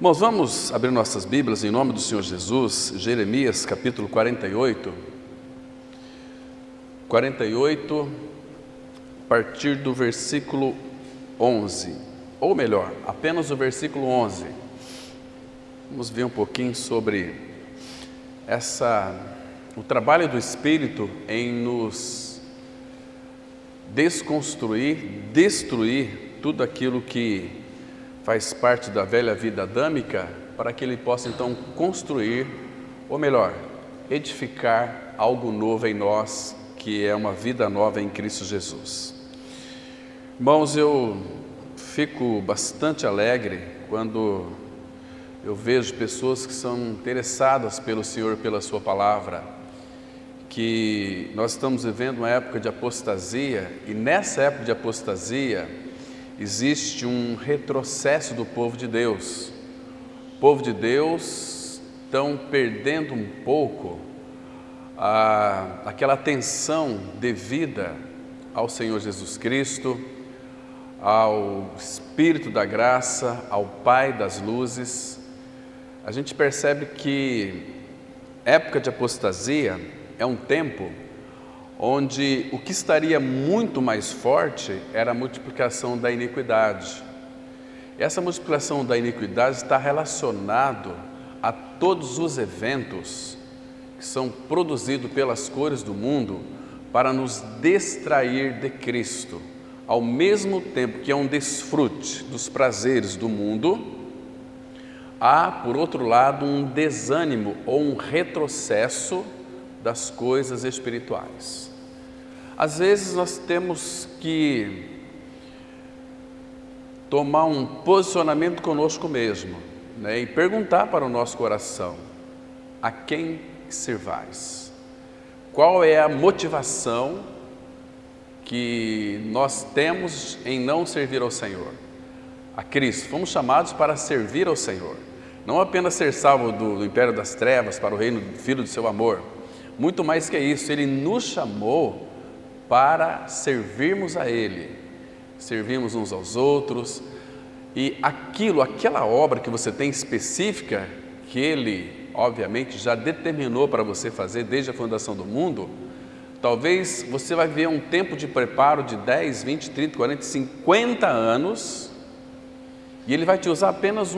Irmãos, vamos abrir nossas Bíblias em nome do Senhor Jesus, Jeremias capítulo 48, a partir do versículo 11, ou melhor, apenas o versículo 11. Vamos ver um pouquinho sobre o trabalho do Espírito em nos desconstruir, destruir tudo aquilo que faz parte da velha vida adâmica, para que ele possa então construir, ou melhor, edificar algo novo em nós, que é uma vida nova em Cristo Jesus. Irmãos, eu fico bastante alegre quando eu vejo pessoas que são interessadas pelo Senhor, pela sua palavra, que nós estamos vivendo uma época de apostasia, e nessa época de apostasia existe um retrocesso do povo de Deus. O povo de Deus estão perdendo um pouco aquela atenção devida ao Senhor Jesus Cristo, ao Espírito da graça, ao Pai das luzes. A gente percebe que época de apostasia é um tempo onde o que estaria muito mais forte era a multiplicação da iniquidade. Essa multiplicação da iniquidade está relacionado a todos os eventos que são produzidos pelas cores do mundo para nos distrair de Cristo. Ao mesmo tempo que é um desfrute dos prazeres do mundo, há, por outro lado, um desânimo ou um retrocesso das coisas espirituais. Às vezes nós temos que tomar um posicionamento conosco mesmo, né, e perguntar para o nosso coração: a quem servais? Qual é a motivação que nós temos em não servir ao Senhor? A Cristo. Fomos chamados para servir ao Senhor, não apenas ser salvo do império das trevas para o reino do Filho do seu amor. Muito mais que isso, Ele nos chamou para servirmos a Ele, servirmos uns aos outros, e aquela obra que você tem específica, que Ele, obviamente, já determinou para você fazer desde a fundação do mundo, talvez você vai viver um tempo de preparo de 10, 20, 30, 40, 50 anos, e Ele vai te usar apenas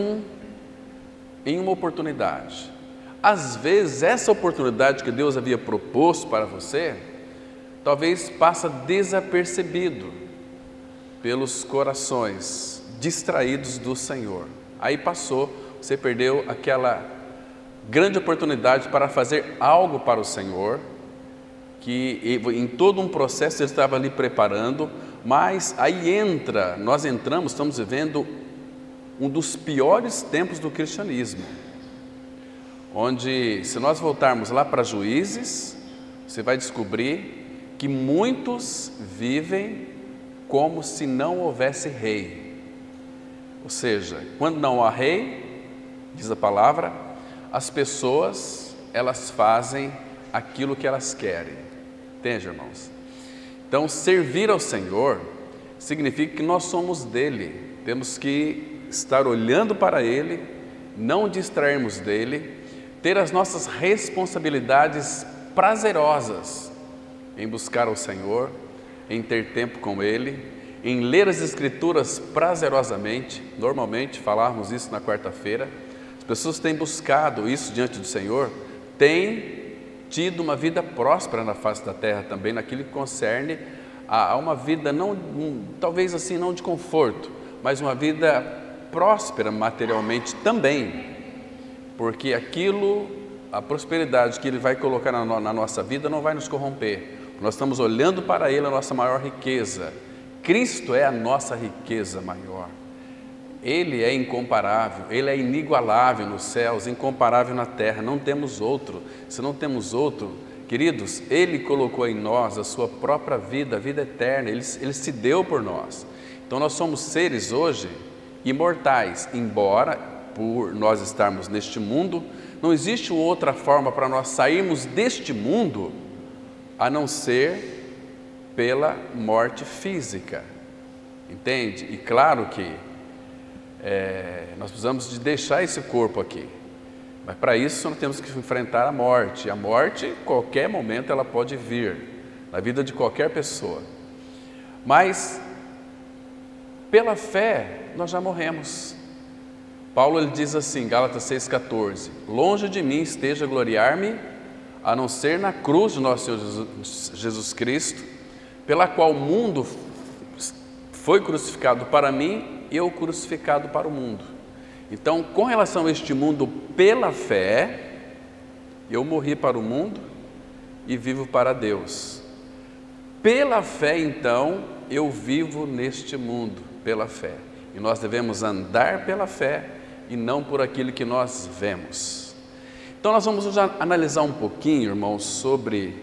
em uma oportunidade. Às vezes, essa oportunidade que Deus havia proposto para você, talvez passa desapercebido pelos corações distraídos do Senhor. Aí passou, você perdeu aquela grande oportunidade para fazer algo para o Senhor, que em todo um processo Ele estava ali preparando, mas aí estamos vivendo um dos piores tempos do cristianismo, onde, se nós voltarmos lá para Juízes, você vai descobrir que muitos vivem como se não houvesse rei. Ou seja, quando não há rei, diz a palavra, as pessoas, elas fazem aquilo que elas querem. Entende, irmãos? Então, servir ao Senhor significa que nós somos dele. Temos que estar olhando para Ele, não distrairmos dele, ter as nossas responsabilidades prazerosas em buscar o Senhor, em ter tempo com Ele, em ler as Escrituras prazerosamente. Normalmente falarmos isso na quarta-feira. As pessoas têm buscado isso diante do Senhor, têm tido uma vida próspera na face da terra também, naquilo que concerne a uma vida talvez assim não de conforto, mas uma vida próspera materialmente também, porque a prosperidade que Ele vai colocar na nossa vida não vai nos corromper. Nós estamos olhando para Ele, a nossa maior riqueza. Cristo é a nossa riqueza maior. Ele é incomparável, Ele é inigualável nos céus, incomparável na terra. Não temos outro. Se não temos outro, queridos, Ele colocou em nós a sua própria vida, a vida eterna. Ele se deu por nós. Então nós somos seres hoje imortais, embora por nós estarmos neste mundo, não existe outra forma para nós sairmos deste mundo a não ser pela morte física, entende? E claro que nós precisamos de deixar esse corpo aqui. Mas para isso nós temos que enfrentar a morte. A morte, em qualquer momento, ela pode vir na vida de qualquer pessoa. Mas, pela fé, nós já morremos. Paulo ele diz assim, Gálatas 6,14: longe de mim esteja gloriar-me, a não ser na cruz de nosso Senhor Jesus Cristo, pela qual o mundo foi crucificado para mim e eu crucificado para o mundo. Então, com relação a este mundo, pela fé, eu morri para o mundo e vivo para Deus. Pela fé, então, eu vivo neste mundo, pela fé. E nós devemos andar pela fé e não por aquilo que nós vemos. Então, nós vamos hoje analisar um pouquinho, irmãos, sobre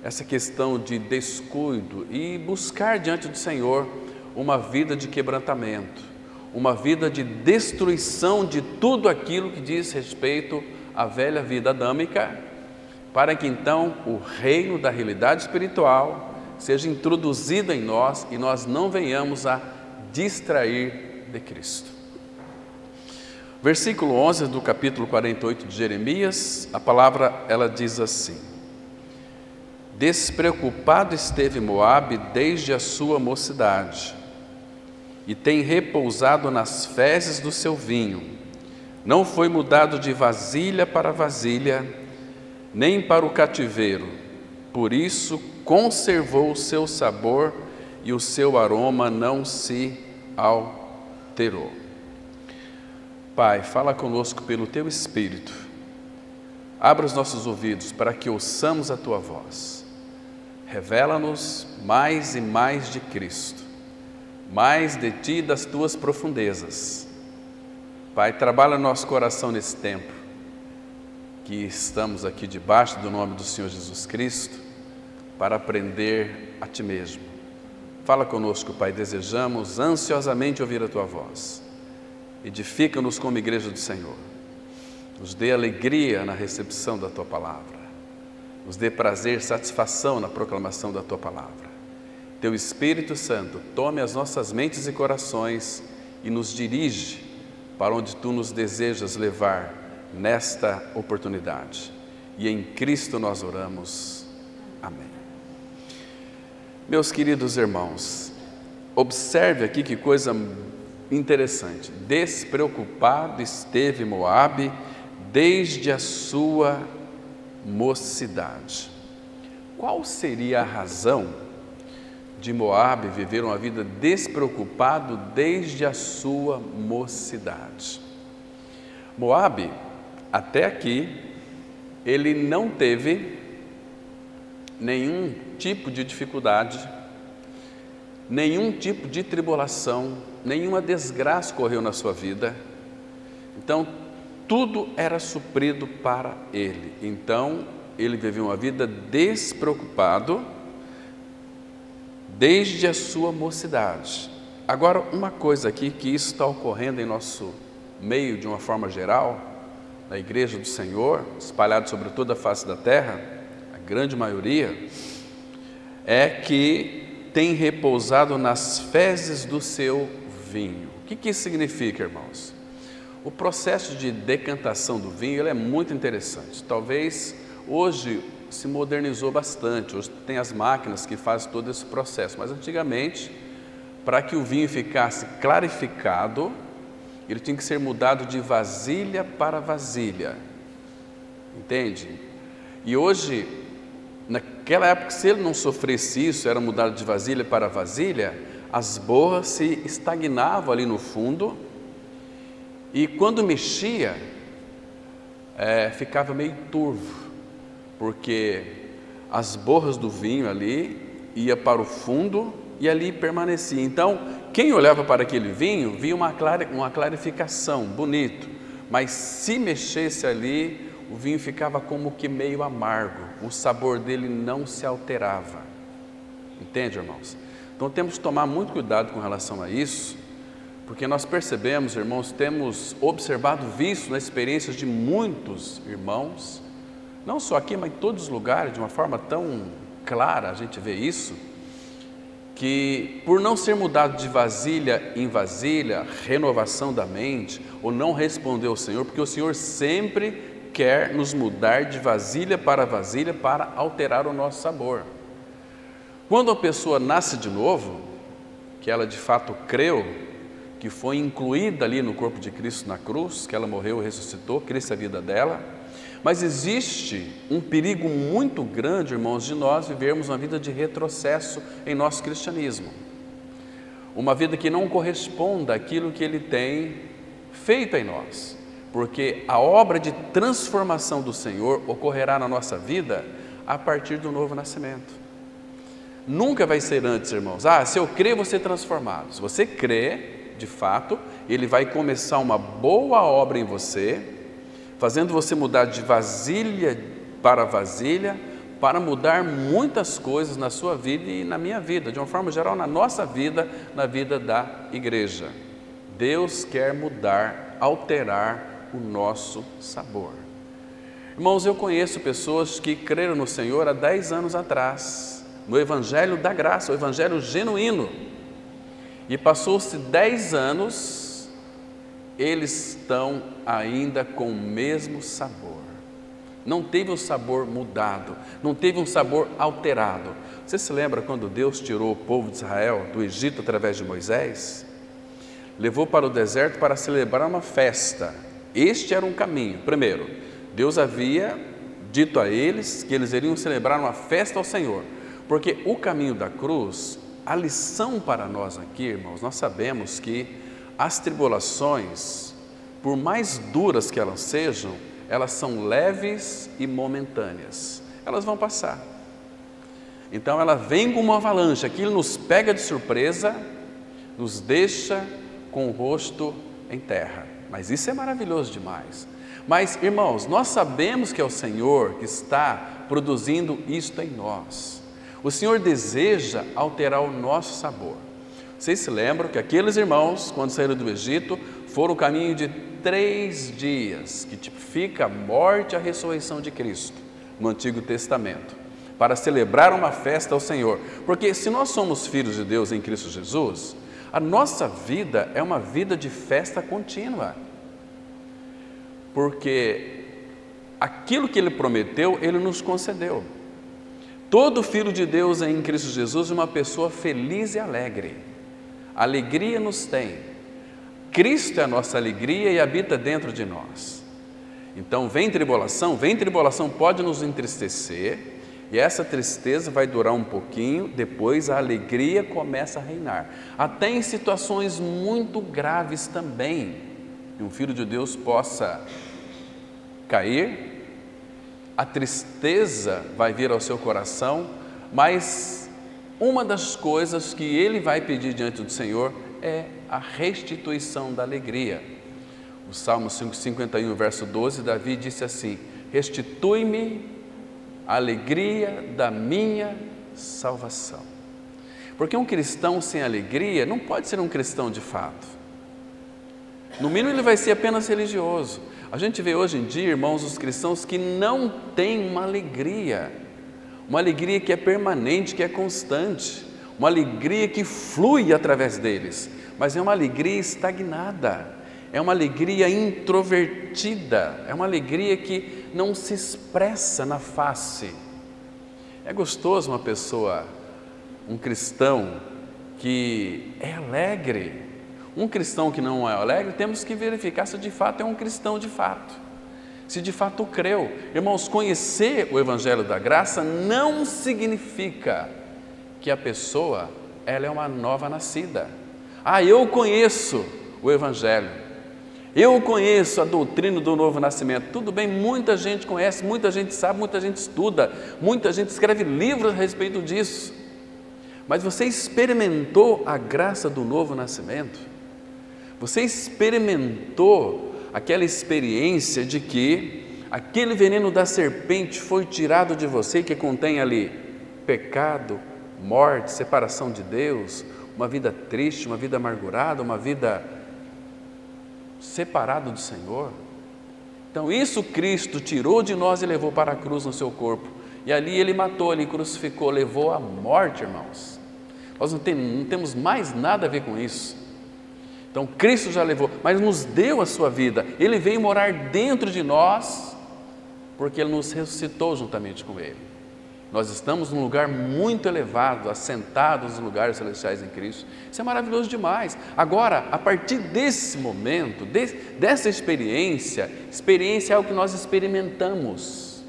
essa questão de descuido e buscar diante do Senhor uma vida de quebrantamento, uma vida de destruição de tudo aquilo que diz respeito à velha vida adâmica, para que então o reino da realidade espiritual seja introduzido em nós e nós não venhamos a distrair de Cristo. Versículo 11 do capítulo 48 de Jeremias, a palavra ela diz assim: despreocupado esteve Moabe desde a sua mocidade, e tem repousado nas fezes do seu vinho. Não foi mudado de vasilha para vasilha, nem para o cativeiro. Por isso conservou o seu sabor e o seu aroma não se alterou. Pai, fala conosco pelo Teu Espírito. Abra os nossos ouvidos para que ouçamos a Tua voz. Revela-nos mais e mais de Cristo, mais de Ti e das Tuas profundezas. Pai, trabalha no nosso coração nesse tempo, que estamos aqui debaixo do nome do Senhor Jesus Cristo, para aprender a Ti mesmo. Fala conosco, Pai, desejamos ansiosamente ouvir a Tua voz. Edifica-nos como igreja do Senhor. Nos dê alegria na recepção da Tua palavra. Nos dê prazer, satisfação na proclamação da Tua palavra. Teu Espírito Santo tome as nossas mentes e corações e nos dirige para onde Tu nos desejas levar nesta oportunidade. E em Cristo nós oramos. Amém. Meus queridos irmãos, observe aqui que coisa interessante. Despreocupado esteve Moabe desde a sua mocidade. Qual seria a razão de Moabe viver uma vida despreocupado desde a sua mocidade? Moabe, até aqui, ele não teve nenhum tipo de dificuldade, nenhum tipo de tribulação, nenhuma desgraça ocorreu na sua vida. Então, tudo era suprido para ele. Então, ele viveu uma vida despreocupado desde a sua mocidade. Agora, uma coisa aqui, que isso está ocorrendo em nosso meio de uma forma geral, na igreja do Senhor, espalhado sobre toda a face da terra, a grande maioria, é que tem repousado nas fezes do seu vinho. O que isso significa, irmãos? O processo de decantação do vinho ele é muito interessante. Talvez hoje se modernizou bastante, hoje tem as máquinas que fazem todo esse processo, mas antigamente, para que o vinho ficasse clarificado, ele tinha que ser mudado de vasilha para vasilha, entende? E hoje, naquela época, se ele não sofresse isso, era mudado de vasilha para vasilha, as borras se estagnavam ali no fundo, e quando mexia, ficava meio turvo, porque as borras do vinho ali ia para o fundo e ali permanecia. Então, quem olhava para aquele vinho, via uma clarificação, bonito, mas se mexesse ali, o vinho ficava como que meio amargo, o sabor dele não se alterava. Entende, irmãos? Então temos que tomar muito cuidado com relação a isso, porque nós percebemos, irmãos, temos observado, visto na experiência de muitos irmãos, não só aqui, mas em todos os lugares, de uma forma tão clara a gente vê isso, que por não ser mudado de vasilha em vasilha, renovação da mente, ou não responder ao Senhor, porque o Senhor sempre quer nos mudar de vasilha para alterar o nosso sabor. Quando a pessoa nasce de novo, que ela de fato creu, que foi incluída ali no corpo de Cristo na cruz, que ela morreu e ressuscitou, Cristo é a vida dela, mas existe um perigo muito grande, irmãos, de nós vivermos uma vida de retrocesso em nosso cristianismo. Uma vida que não corresponda àquilo que Ele tem feito em nós. Porque a obra de transformação do Senhor ocorrerá na nossa vida a partir do novo nascimento. Nunca vai ser antes, irmãos. Se eu crer, vou ser transformado. Se você crê, de fato, Ele vai começar uma boa obra em você, fazendo você mudar de vasilha para vasilha, para mudar muitas coisas na sua vida e na minha vida, de uma forma geral, na nossa vida, na vida da igreja. Deus quer mudar, alterar o nosso sabor. Irmãos, eu conheço pessoas que creram no Senhor há 10 anos atrás, no Evangelho da Graça, o Evangelho genuíno, e passou-se 10 anos, eles estão ainda com o mesmo sabor. Não teve o sabor mudado, não teve um sabor alterado. Você se lembra quando Deus tirou o povo de Israel do Egito através de Moisés? Levou para o deserto para celebrar uma festa. Este era um caminho. Primeiro, Deus havia dito a eles que eles iriam celebrar uma festa ao Senhor, porque o caminho da cruz, a lição para nós aqui, irmãos, nós sabemos que as tribulações, por mais duras que elas sejam, elas são leves e momentâneas, elas vão passar. Então ela vem como uma avalanche, aquilo nos pega de surpresa, nos deixa com o rosto em terra. Mas isso é maravilhoso demais. Mas, irmãos, nós sabemos que é o Senhor que está produzindo isto em nós. O Senhor deseja alterar o nosso sabor. Vocês se lembram que aqueles irmãos, quando saíram do Egito, foram o caminho de 3 dias, que tipifica a morte e a ressurreição de Cristo, no Antigo Testamento, para celebrar uma festa ao Senhor. Porque se nós somos filhos de Deus em Cristo Jesus, a nossa vida é uma vida de festa contínua, porque aquilo que Ele prometeu, Ele nos concedeu. Todo filho de Deus é em Cristo Jesus uma pessoa feliz e alegre. A alegria nos tem. Cristo é a nossa alegria e habita dentro de nós. Então vem tribulação pode nos entristecer, e essa tristeza vai durar um pouquinho, depois a alegria começa a reinar. Até em situações muito graves também, que um filho de Deus possa cair, a tristeza vai vir ao seu coração, mas uma das coisas que ele vai pedir diante do Senhor é a restituição da alegria. O Salmo 51, verso 12, Davi disse assim: restitui-me a alegria da minha salvação. Porque um cristão sem alegria não pode ser um cristão de fato. No mínimo ele vai ser apenas religioso. A gente vê hoje em dia, irmãos, os cristãos que não têm uma alegria que é permanente, que é constante, uma alegria que flui através deles, mas é uma alegria estagnada, é uma alegria introvertida, é uma alegria que não se expressa na face. É gostoso uma pessoa, um cristão que é alegre. Um cristão que não é alegre, temos que verificar se de fato é um cristão de fato, se de fato creu. Irmãos, conhecer o Evangelho da Graça não significa que a pessoa, ela é uma nova nascida. Eu conheço o Evangelho, eu conheço a doutrina do novo nascimento. Tudo bem, muita gente conhece, muita gente sabe, muita gente estuda, muita gente escreve livros a respeito disso. Mas você experimentou a graça do novo nascimento? Você experimentou aquela experiência de que aquele veneno da serpente foi tirado de você, que contém ali pecado, morte, separação de Deus, uma vida triste, uma vida amargurada, uma vida separada do Senhor? Então isso Cristo tirou de nós e levou para a cruz no seu corpo, e ali Ele matou, Ele crucificou, levou a morte, irmãos. Nós não temos mais nada a ver com isso. Então Cristo já levou, mas nos deu a sua vida. Ele veio morar dentro de nós, porque Ele nos ressuscitou juntamente com Ele. Nós estamos num lugar muito elevado, assentados nos lugares celestiais em Cristo. Isso é maravilhoso demais. Agora, a partir desse momento, dessa experiência é algo que nós experimentamos.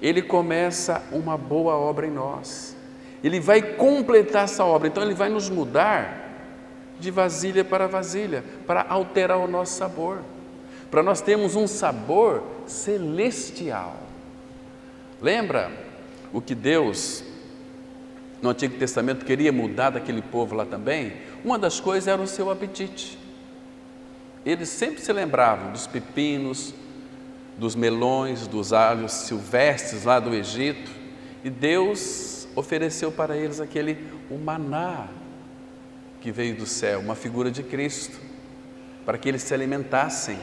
Ele começa uma boa obra em nós. Ele vai completar essa obra. Então Ele vai nos mudar de vasilha para vasilha, para alterar o nosso sabor, para nós termos um sabor celestial. Lembra o que Deus, no Antigo Testamento, queria mudar daquele povo lá também? Uma das coisas era o seu apetite. Eles sempre se lembravam dos pepinos, dos melões, dos alhos silvestres lá do Egito, e Deus ofereceu para eles o maná que veio do céu, uma figura de Cristo, para que eles se alimentassem.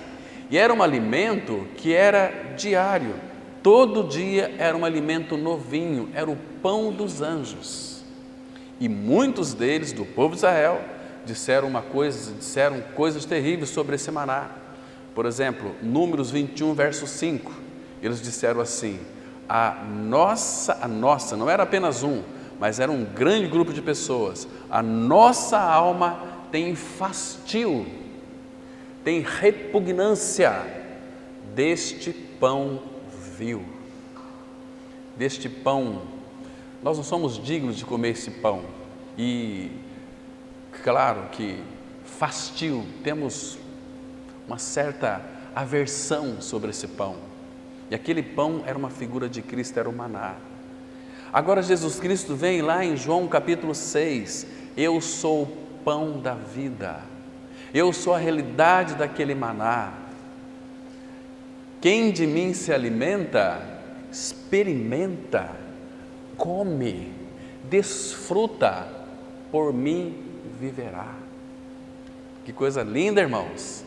E era um alimento que era diário, todo dia era um alimento novinho, era o pão dos anjos. E muitos deles, do povo de Israel, disseram coisas terríveis sobre esse maná. Por exemplo, Números 21, verso 5, eles disseram assim: a nossa, não era apenas um, mas era um grande grupo de pessoas, a nossa alma tem fastio, tem repugnância deste pão vil, deste pão. Nós não somos dignos de comer esse pão. E claro que fastio, temos uma certa aversão sobre esse pão. E aquele pão era uma figura de Cristo, era o maná. Agora Jesus Cristo vem lá em João capítulo 6, eu sou o pão da vida, eu sou a realidade daquele maná. Quem de mim se alimenta, experimenta, come, desfruta, por mim viverá. Que coisa linda, irmãos.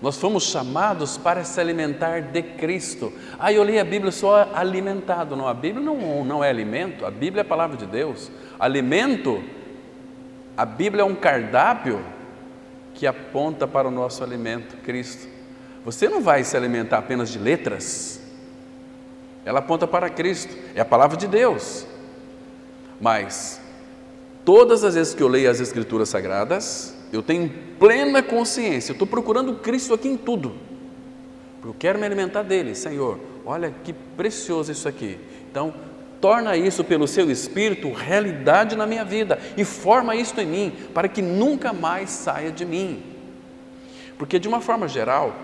Nós fomos chamados para se alimentar de Cristo. Eu li a Bíblia só alimentado. Não, a Bíblia não é alimento, a Bíblia é a palavra de Deus. Alimento, a Bíblia é um cardápio que aponta para o nosso alimento, Cristo. Você não vai se alimentar apenas de letras, ela aponta para Cristo, é a palavra de Deus. Mas todas as vezes que eu leio as Escrituras Sagradas, eu tenho plena consciência, eu estou procurando Cristo aqui em tudo, porque eu quero me alimentar dele. Senhor, olha que precioso isso aqui. Então, torna isso pelo seu Espírito realidade na minha vida e forma isto em mim, para que nunca mais saia de mim. Porque de uma forma geral,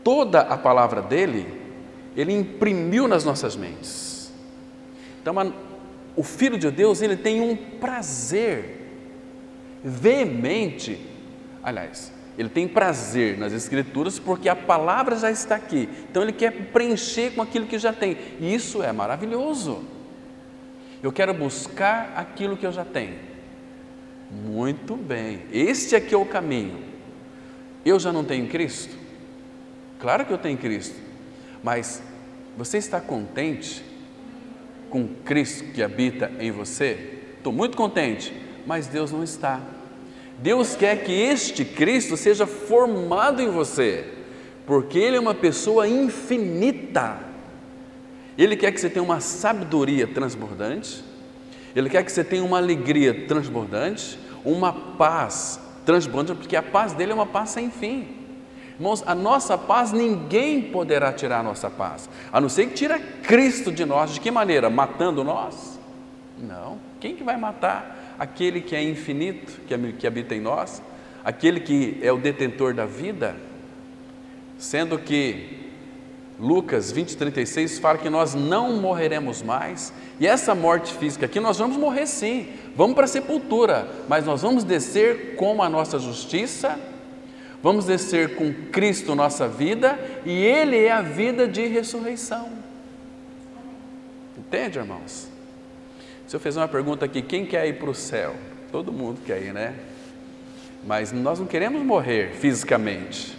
toda a palavra dele, ele imprimiu nas nossas mentes. Então, o Filho de Deus, ele tem um prazer veemente, aliás, ele tem prazer nas Escrituras porque a palavra já está aqui, então ele quer preencher com aquilo que já tem, e isso é maravilhoso. Eu quero buscar aquilo que eu já tenho. Muito bem, este aqui é o caminho. Eu já não tenho Cristo? Claro que eu tenho Cristo, mas você está contente com Cristo que habita em você? Estou muito contente, mas Deus não está. Deus quer que este Cristo seja formado em você, porque Ele é uma pessoa infinita. Ele quer que você tenha uma sabedoria transbordante, Ele quer que você tenha uma alegria transbordante, uma paz transbordante, porque a paz dele é uma paz sem fim. Irmãos, a nossa paz, ninguém poderá tirar a nossa paz, a não ser que tire Cristo de nós. De que maneira? Matando nós? Não. Quem que vai matar? Aquele que é infinito, que habita em nós, aquele que é o detentor da vida. Sendo que Lucas 20:36 fala que nós não morreremos mais, e essa morte física aqui nós vamos morrer sim, vamos para a sepultura, mas nós vamos descer com a nossa justiça, vamos descer com Cristo nossa vida, e Ele é a vida de ressurreição. Entende, irmãos? Se eu fizer uma pergunta aqui, quem quer ir para o céu? Todo mundo quer ir, né? Mas nós não queremos morrer fisicamente.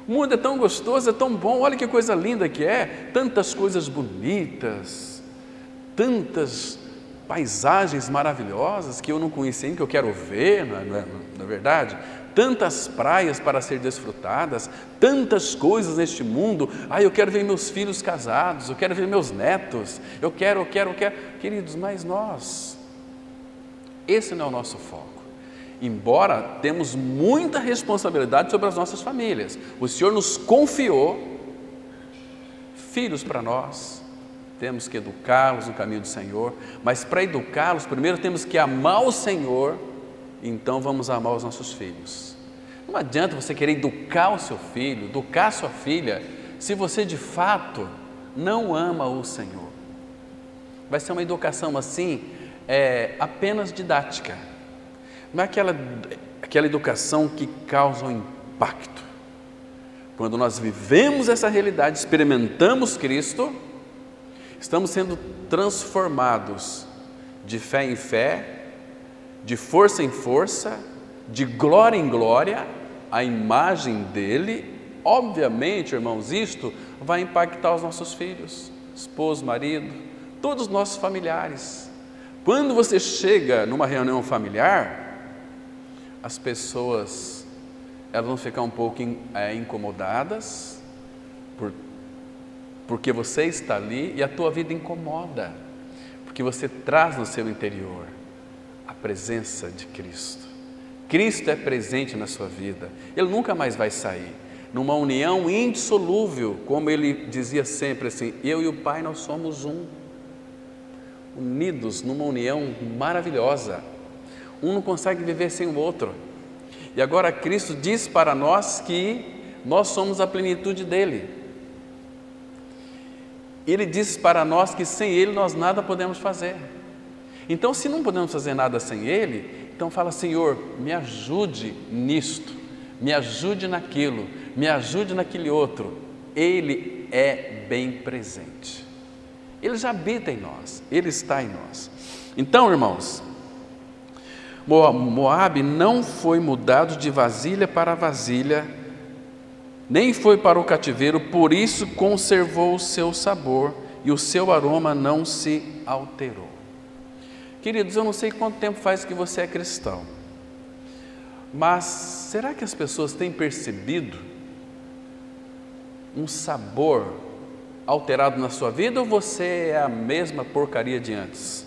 O mundo é tão gostoso, é tão bom, olha que coisa linda que é, tantas coisas bonitas, tantas paisagens maravilhosas que eu não conheci, que eu quero ver, não é verdade? Tantas praias para ser desfrutadas, tantas coisas neste mundo. Eu quero ver meus filhos casados, eu quero ver meus netos, eu quero. Queridos, mas esse não é o nosso foco. Embora temos muita responsabilidade sobre as nossas famílias, o Senhor nos confiou filhos para nós, temos que educá-los no caminho do Senhor, mas para educá-los, primeiro temos que amar o Senhor, então vamos amar os nossos filhos. Não adianta você querer educar o seu filho, educar a sua filha, se você de fato não ama o Senhor. Vai ser uma educação assim, apenas didática, não é aquela educação que causa um impacto. Quando nós vivemos essa realidade, experimentamos Cristo, estamos sendo transformados de fé em fé, de força em força, de glória em glória, a imagem dele. Obviamente, irmãos, isto vai impactar os nossos filhos, esposo, marido, todos os nossos familiares. Quando você chega numa reunião familiar, as pessoas, elas vão ficar um pouco incomodadas, porque você está ali e a tua vida incomoda, porque você traz no seu interior a presença de Cristo. Cristo é presente na sua vida, Ele nunca mais vai sair, numa união indissolúvel, como Ele dizia sempre assim, eu e o Pai nós somos um, unidos numa união maravilhosa, um não consegue viver sem o outro, e agora Cristo diz para nós que nós somos a plenitude dEle, Ele diz para nós que sem Ele nós nada podemos fazer. Então, se não podemos fazer nada sem Ele, então fala, Senhor, me ajude nisto, me ajude naquilo, me ajude naquele outro. Ele é bem presente, Ele já habita em nós, Ele está em nós. Então, irmãos, Moabe não foi mudado de vasilha para vasilha, nem foi para o cativeiro, por isso conservou o seu sabor e o seu aroma não se alterou. Queridos, eu não sei quanto tempo faz que você é cristão, mas será que as pessoas têm percebido um sabor alterado na sua vida, ou você é a mesma porcaria de antes?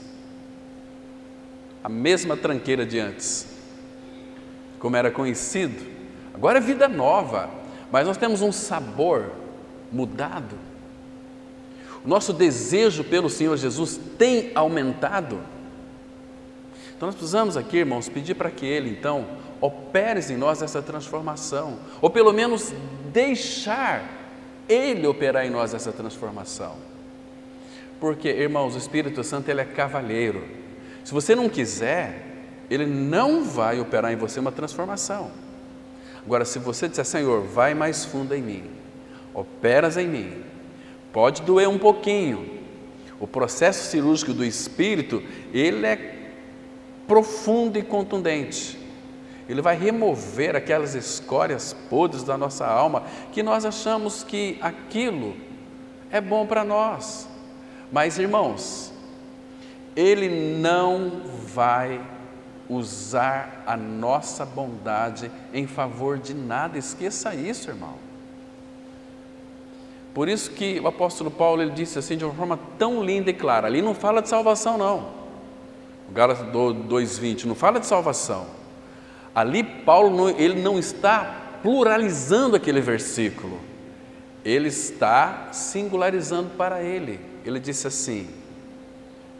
A mesma tranqueira de antes, como era conhecido? Agora é vida nova, mas nós temos um sabor mudado. O nosso desejo pelo Senhor Jesus tem aumentado. Então nós precisamos aqui, irmãos, pedir para que Ele, então, opere em nós essa transformação, ou pelo menos deixar Ele operar em nós essa transformação. Porque, irmãos, o Espírito Santo, Ele é cavalheiro. Se você não quiser, Ele não vai operar em você uma transformação. Agora, se você disser, Senhor, vai mais fundo em mim, operas em mim, pode doer um pouquinho. O processo cirúrgico do Espírito, ele é profundo e contundente. Ele vai remover aquelas escórias podres da nossa alma, que nós achamos que aquilo é bom para nós. Mas, irmãos, Ele não vai usar a nossa bondade em favor de nada. Esqueça isso, irmão. Por isso que o apóstolo Paulo, ele disse assim de uma forma tão linda e clara, ali não fala de salvação não, o Gálatas 2:20 não fala de salvação, ali Paulo ele não está pluralizando aquele versículo, ele está singularizando para ele. Ele disse assim,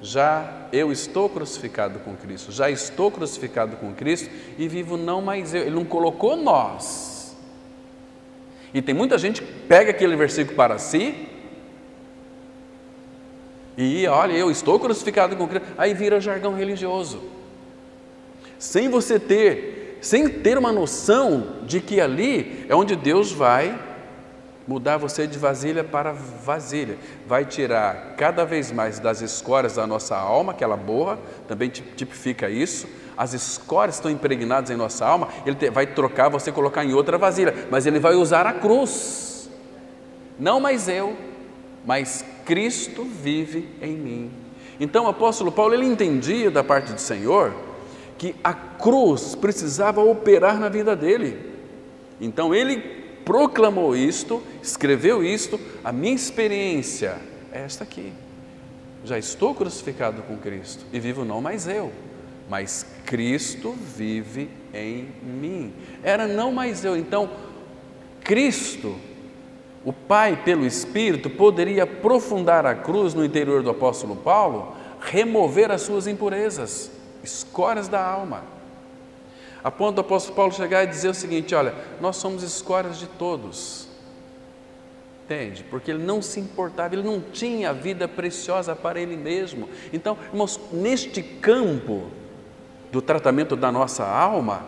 já eu estou crucificado com Cristo, já estou crucificado com Cristo e vivo não mais eu. Ele não colocou nós. E tem muita gente que pega aquele versículo para si e olha, eu estou crucificado com Cristo, aí vira jargão religioso, sem ter uma noção de que ali é onde Deus vai mudar você de vasilha para vasilha, vai tirar cada vez mais das escórias da nossa alma, aquela borra, também tipifica isso, as escórias estão impregnadas em nossa alma, Ele vai trocar, você colocar em outra vasilha, mas Ele vai usar a cruz, não mais eu, mas Cristo vive em mim, Então o apóstolo Paulo, ele entendia da parte do Senhor que a cruz precisava operar na vida dele. Então ele proclamou isto, escreveu isto: a minha experiência é esta aqui. Já estou crucificado com Cristo e vivo não mais eu, mas Cristo vive em mim. Era não mais eu. Então Cristo, o Pai pelo Espírito, poderia aprofundar a cruz no interior do apóstolo Paulo, remover as suas impurezas, escórias da alma, a ponto do apóstolo Paulo chegar e dizer o seguinte: olha, nós somos escórias de todos. Entende? Porque ele não se importava, ele não tinha vida preciosa para ele mesmo. Então, irmãos, neste campo do tratamento da nossa alma,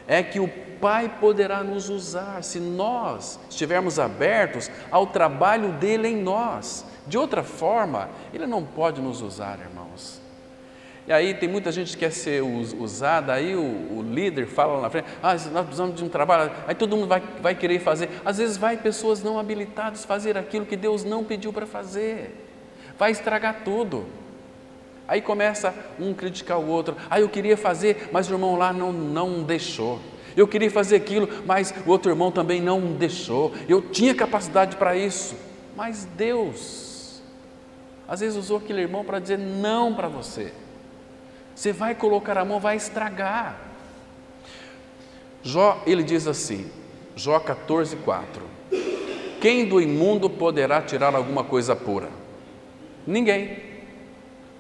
é que o Pai poderá nos usar, se nós estivermos abertos ao trabalho dele em nós. De outra forma, ele não pode nos usar, irmãos. E aí tem muita gente que quer ser usada, aí o líder fala lá na frente: nós precisamos de um trabalho, aí todo mundo vai querer fazer. Às vezes vai pessoas não habilitadas fazer aquilo que Deus não pediu para fazer, vai estragar tudo. Aí começa um criticar o outro: eu queria fazer, mas o irmão lá não deixou. Eu queria fazer aquilo, mas o outro irmão também não deixou. Eu tinha capacidade para isso, mas Deus às vezes usou aquele irmão para dizer não para você. Você vai colocar a mão, vai estragar. Jó, ele diz assim, Jó 14:4: quem do imundo poderá tirar alguma coisa pura? Ninguém.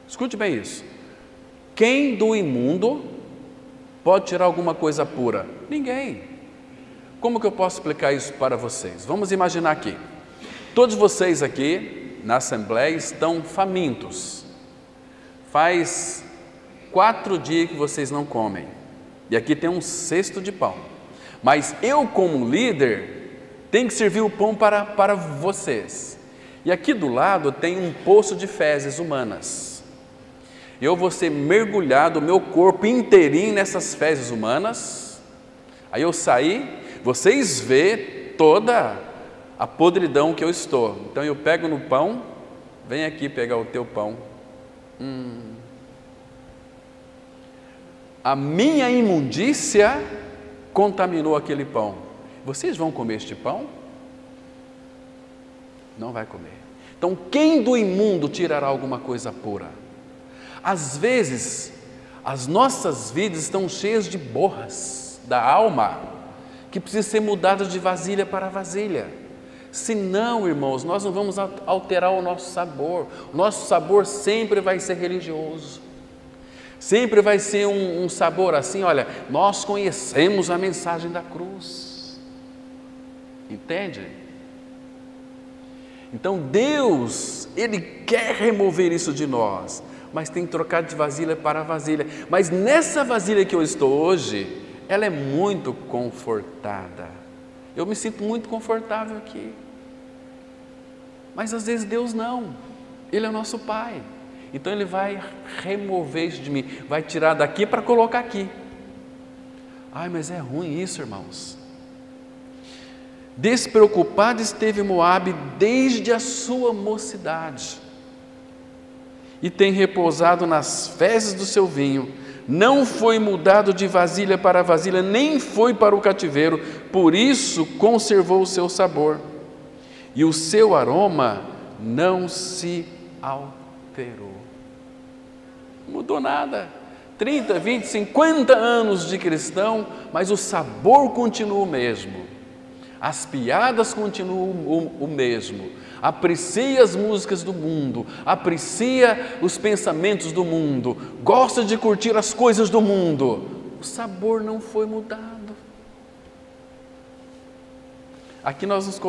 Escute bem isso. Quem do imundo pode tirar alguma coisa pura? Ninguém. Como que eu posso explicar isso para vocês? Vamos imaginar aqui. Todos vocês aqui na Assembleia estão famintos. Faz 4 dias que vocês não comem, e aqui tem um cesto de pão, mas eu como líder tenho que servir o pão para vocês, e aqui do lado tem um poço de fezes humanas. Eu vou ser mergulhado, o meu corpo inteirinho nessas fezes humanas, aí eu sair, vocês vê toda a podridão que eu estou. Então eu pego no pão, vem aqui pegar o teu pão, a minha imundícia contaminou aquele pão. Vocês vão comer este pão? Não vai comer. Então, quem do imundo tirará alguma coisa pura? Às vezes, as nossas vidas estão cheias de borras da alma, que precisam ser mudadas de vasilha para vasilha. Senão, irmãos, nós não vamos alterar o nosso sabor. O nosso sabor sempre vai ser religioso. Sempre vai ser um sabor assim: olha, nós conhecemos a mensagem da cruz. Entende? Então Deus, Ele quer remover isso de nós, mas tem que trocar de vasilha para vasilha. Mas nessa vasilha que eu estou hoje, ela é muito confortada. Eu me sinto muito confortável aqui. Mas às vezes Deus não. Ele é o nosso Pai. Então Ele vai remover isso de mim, vai tirar daqui para colocar aqui. Mas é ruim isso, irmãos. Despreocupado esteve Moabe desde a sua mocidade, e tem repousado nas fezes do seu vinho. Não foi mudado de vasilha para vasilha, nem foi para o cativeiro, por isso conservou o seu sabor, e o seu aroma não se alterou. Não mudou nada. 30, 20, 50 anos de cristão, mas o sabor continua o mesmo. As piadas continuam o mesmo. Aprecia as músicas do mundo, aprecia os pensamentos do mundo, gosta de curtir as coisas do mundo. O sabor não foi mudado. Aqui nós nos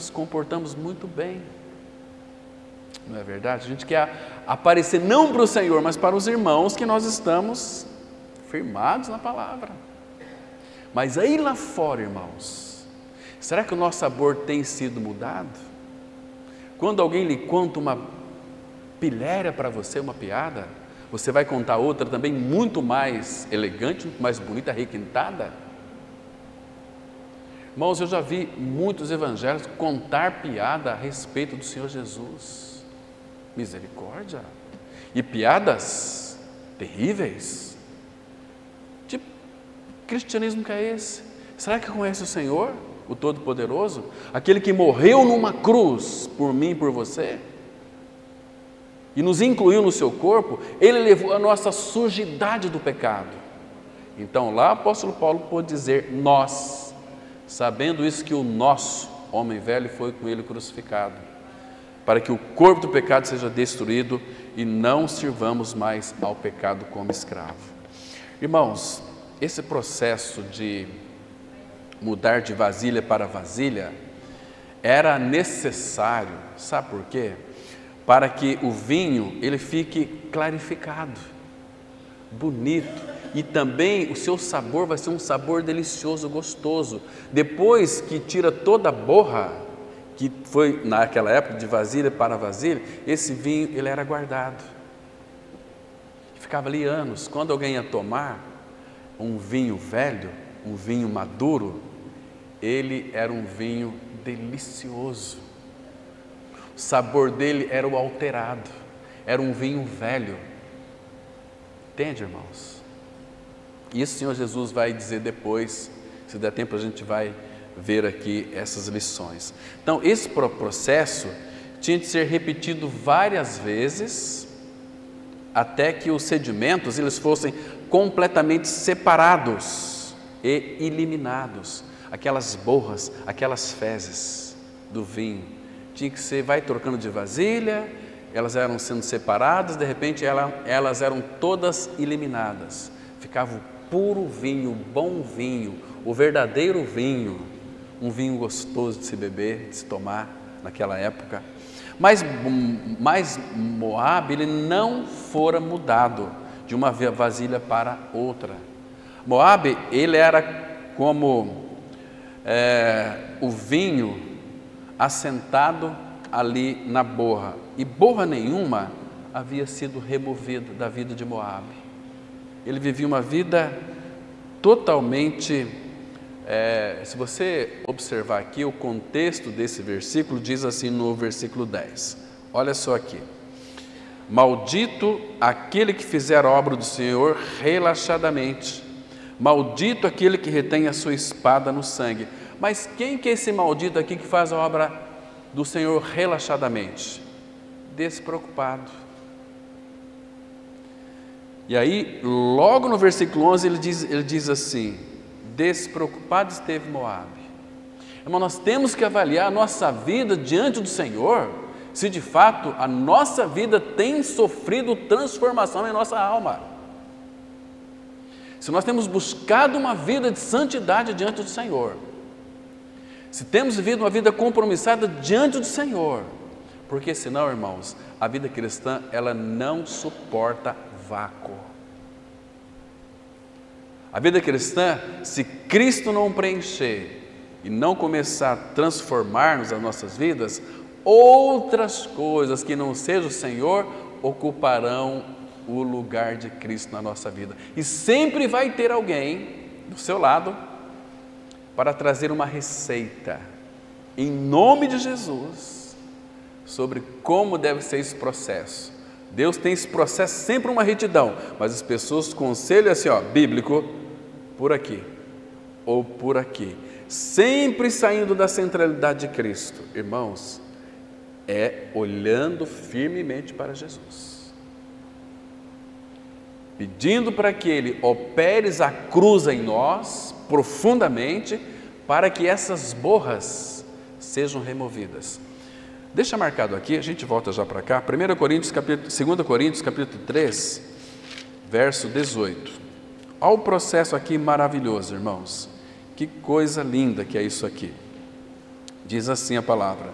comportamos muito bem. Não é verdade? A gente quer aparecer não para o Senhor, mas para os irmãos que nós estamos firmados na palavra. Mas aí lá fora, irmãos, será que o nosso sabor tem sido mudado? Quando alguém lhe conta uma pilhéria para você, uma piada, você vai contar outra também muito mais elegante, muito mais bonita, requintada? Irmãos, eu já vi muitos evangélicos contar piada a respeito do Senhor Jesus. Misericórdia! e piadas terríveis. Que cristianismo que é esse? Será que conhece o Senhor, o Todo-Poderoso? Aquele que morreu numa cruz por mim e por você? E nos incluiu no seu corpo, Ele levou a nossa sujidade do pecado. Então lá o apóstolo Paulo pôde dizer, nós, sabendo isso que o nosso homem velho foi com Ele crucificado, para que o corpo do pecado seja destruído e não sirvamos mais ao pecado como escravo. Irmãos, esse processo de mudar de vasilha para vasilha era necessário, sabe por quê? Para que o vinho ele fique clarificado, bonito, e também o seu sabor vai ser um sabor delicioso, gostoso. Depois que tira toda a borra, que foi naquela época de vasilha para vasilha, esse vinho ele era guardado, ficava ali anos. Quando alguém ia tomar um vinho velho, um vinho maduro, ele era um vinho delicioso, o sabor dele era o alterado, era um vinho velho. Entende, irmãos? Isso o Senhor Jesus vai dizer depois, se der tempo a gente vai ver aqui essas lições. Então esse processo tinha de ser repetido várias vezes, até que os sedimentos eles fossem completamente separados e eliminados. Aquelas borras, aquelas fezes do vinho, tinha que ser, vai trocando de vasilha, elas eram sendo separadas, de repente elas eram todas eliminadas. Ficava o puro vinho, o bom vinho, o verdadeiro vinho, um vinho gostoso de se beber, de se tomar naquela época. Mas Moabe ele não fora mudado de uma vasilha para outra. Moabe ele era como o vinho assentado ali na borra, e borra nenhuma havia sido removida da vida de Moabe. Ele vivia uma vida totalmente, se você observar aqui o contexto desse versículo, diz assim no versículo 10, olha só aqui: maldito aquele que fizer a obra do Senhor relaxadamente, maldito aquele que retém a sua espada no sangue. Mas quem que é esse maldito aqui que faz a obra do Senhor relaxadamente? Despreocupado. E aí, logo no versículo 11, ele diz assim: despreocupado esteve Moabe. Irmão, nós temos que avaliar a nossa vida diante do Senhor, se de fato a nossa vida tem sofrido transformação em nossa alma. Se nós temos buscado uma vida de santidade diante do Senhor, se temos vivido uma vida compromissada diante do Senhor, porque senão, irmãos, a vida cristã, ela não suporta vácuo. A vida cristã, se Cristo não preencher e não começar a transformar-nos as nossas vidas, outras coisas que não seja o Senhor ocuparão o lugar de Cristo na nossa vida. E sempre vai ter alguém do seu lado para trazer uma receita, em nome de Jesus, sobre como deve ser esse processo. Deus tem esse processo sempre uma retidão, mas as pessoas conselham assim, bíblico, por aqui, ou por aqui, sempre saindo da centralidade de Cristo. Irmãos, olhando firmemente para Jesus, pedindo para que Ele opere a cruz em nós, profundamente, para que essas borras sejam removidas. Deixa marcado aqui, a gente volta já para cá, 2 Coríntios capítulo 3, verso 18. Olha o processo aqui maravilhoso, irmãos. Que coisa linda que é isso aqui. Diz assim a palavra,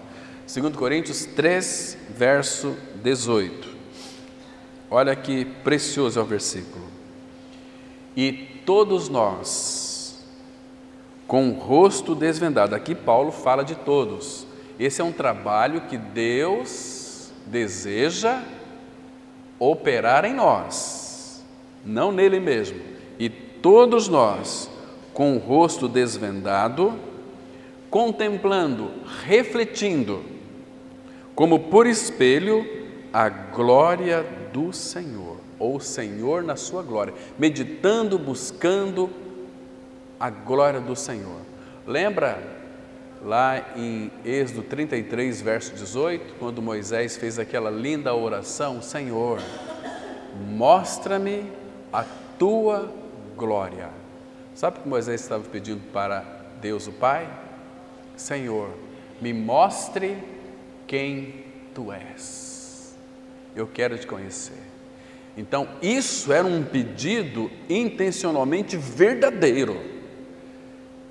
2 Coríntios 3, verso 18. Olha que precioso é o versículo. E todos nós, com o rosto desvendado, aqui Paulo fala de todos. Esse é um trabalho que Deus deseja operar em nós, não nele mesmo. E todos nós, com o rosto desvendado, contemplando, refletindo, como por espelho, a glória do Senhor, ou o Senhor na sua glória, meditando, buscando a glória do Senhor. Lembra lá em Êxodo 33, verso 18, quando Moisés fez aquela linda oração: Senhor, mostra-me a tua glória. Sabe o que Moisés estava pedindo para Deus o Pai? Senhor, me mostre quem tu és. Eu quero te conhecer. Então, isso era um pedido intencionalmente verdadeiro.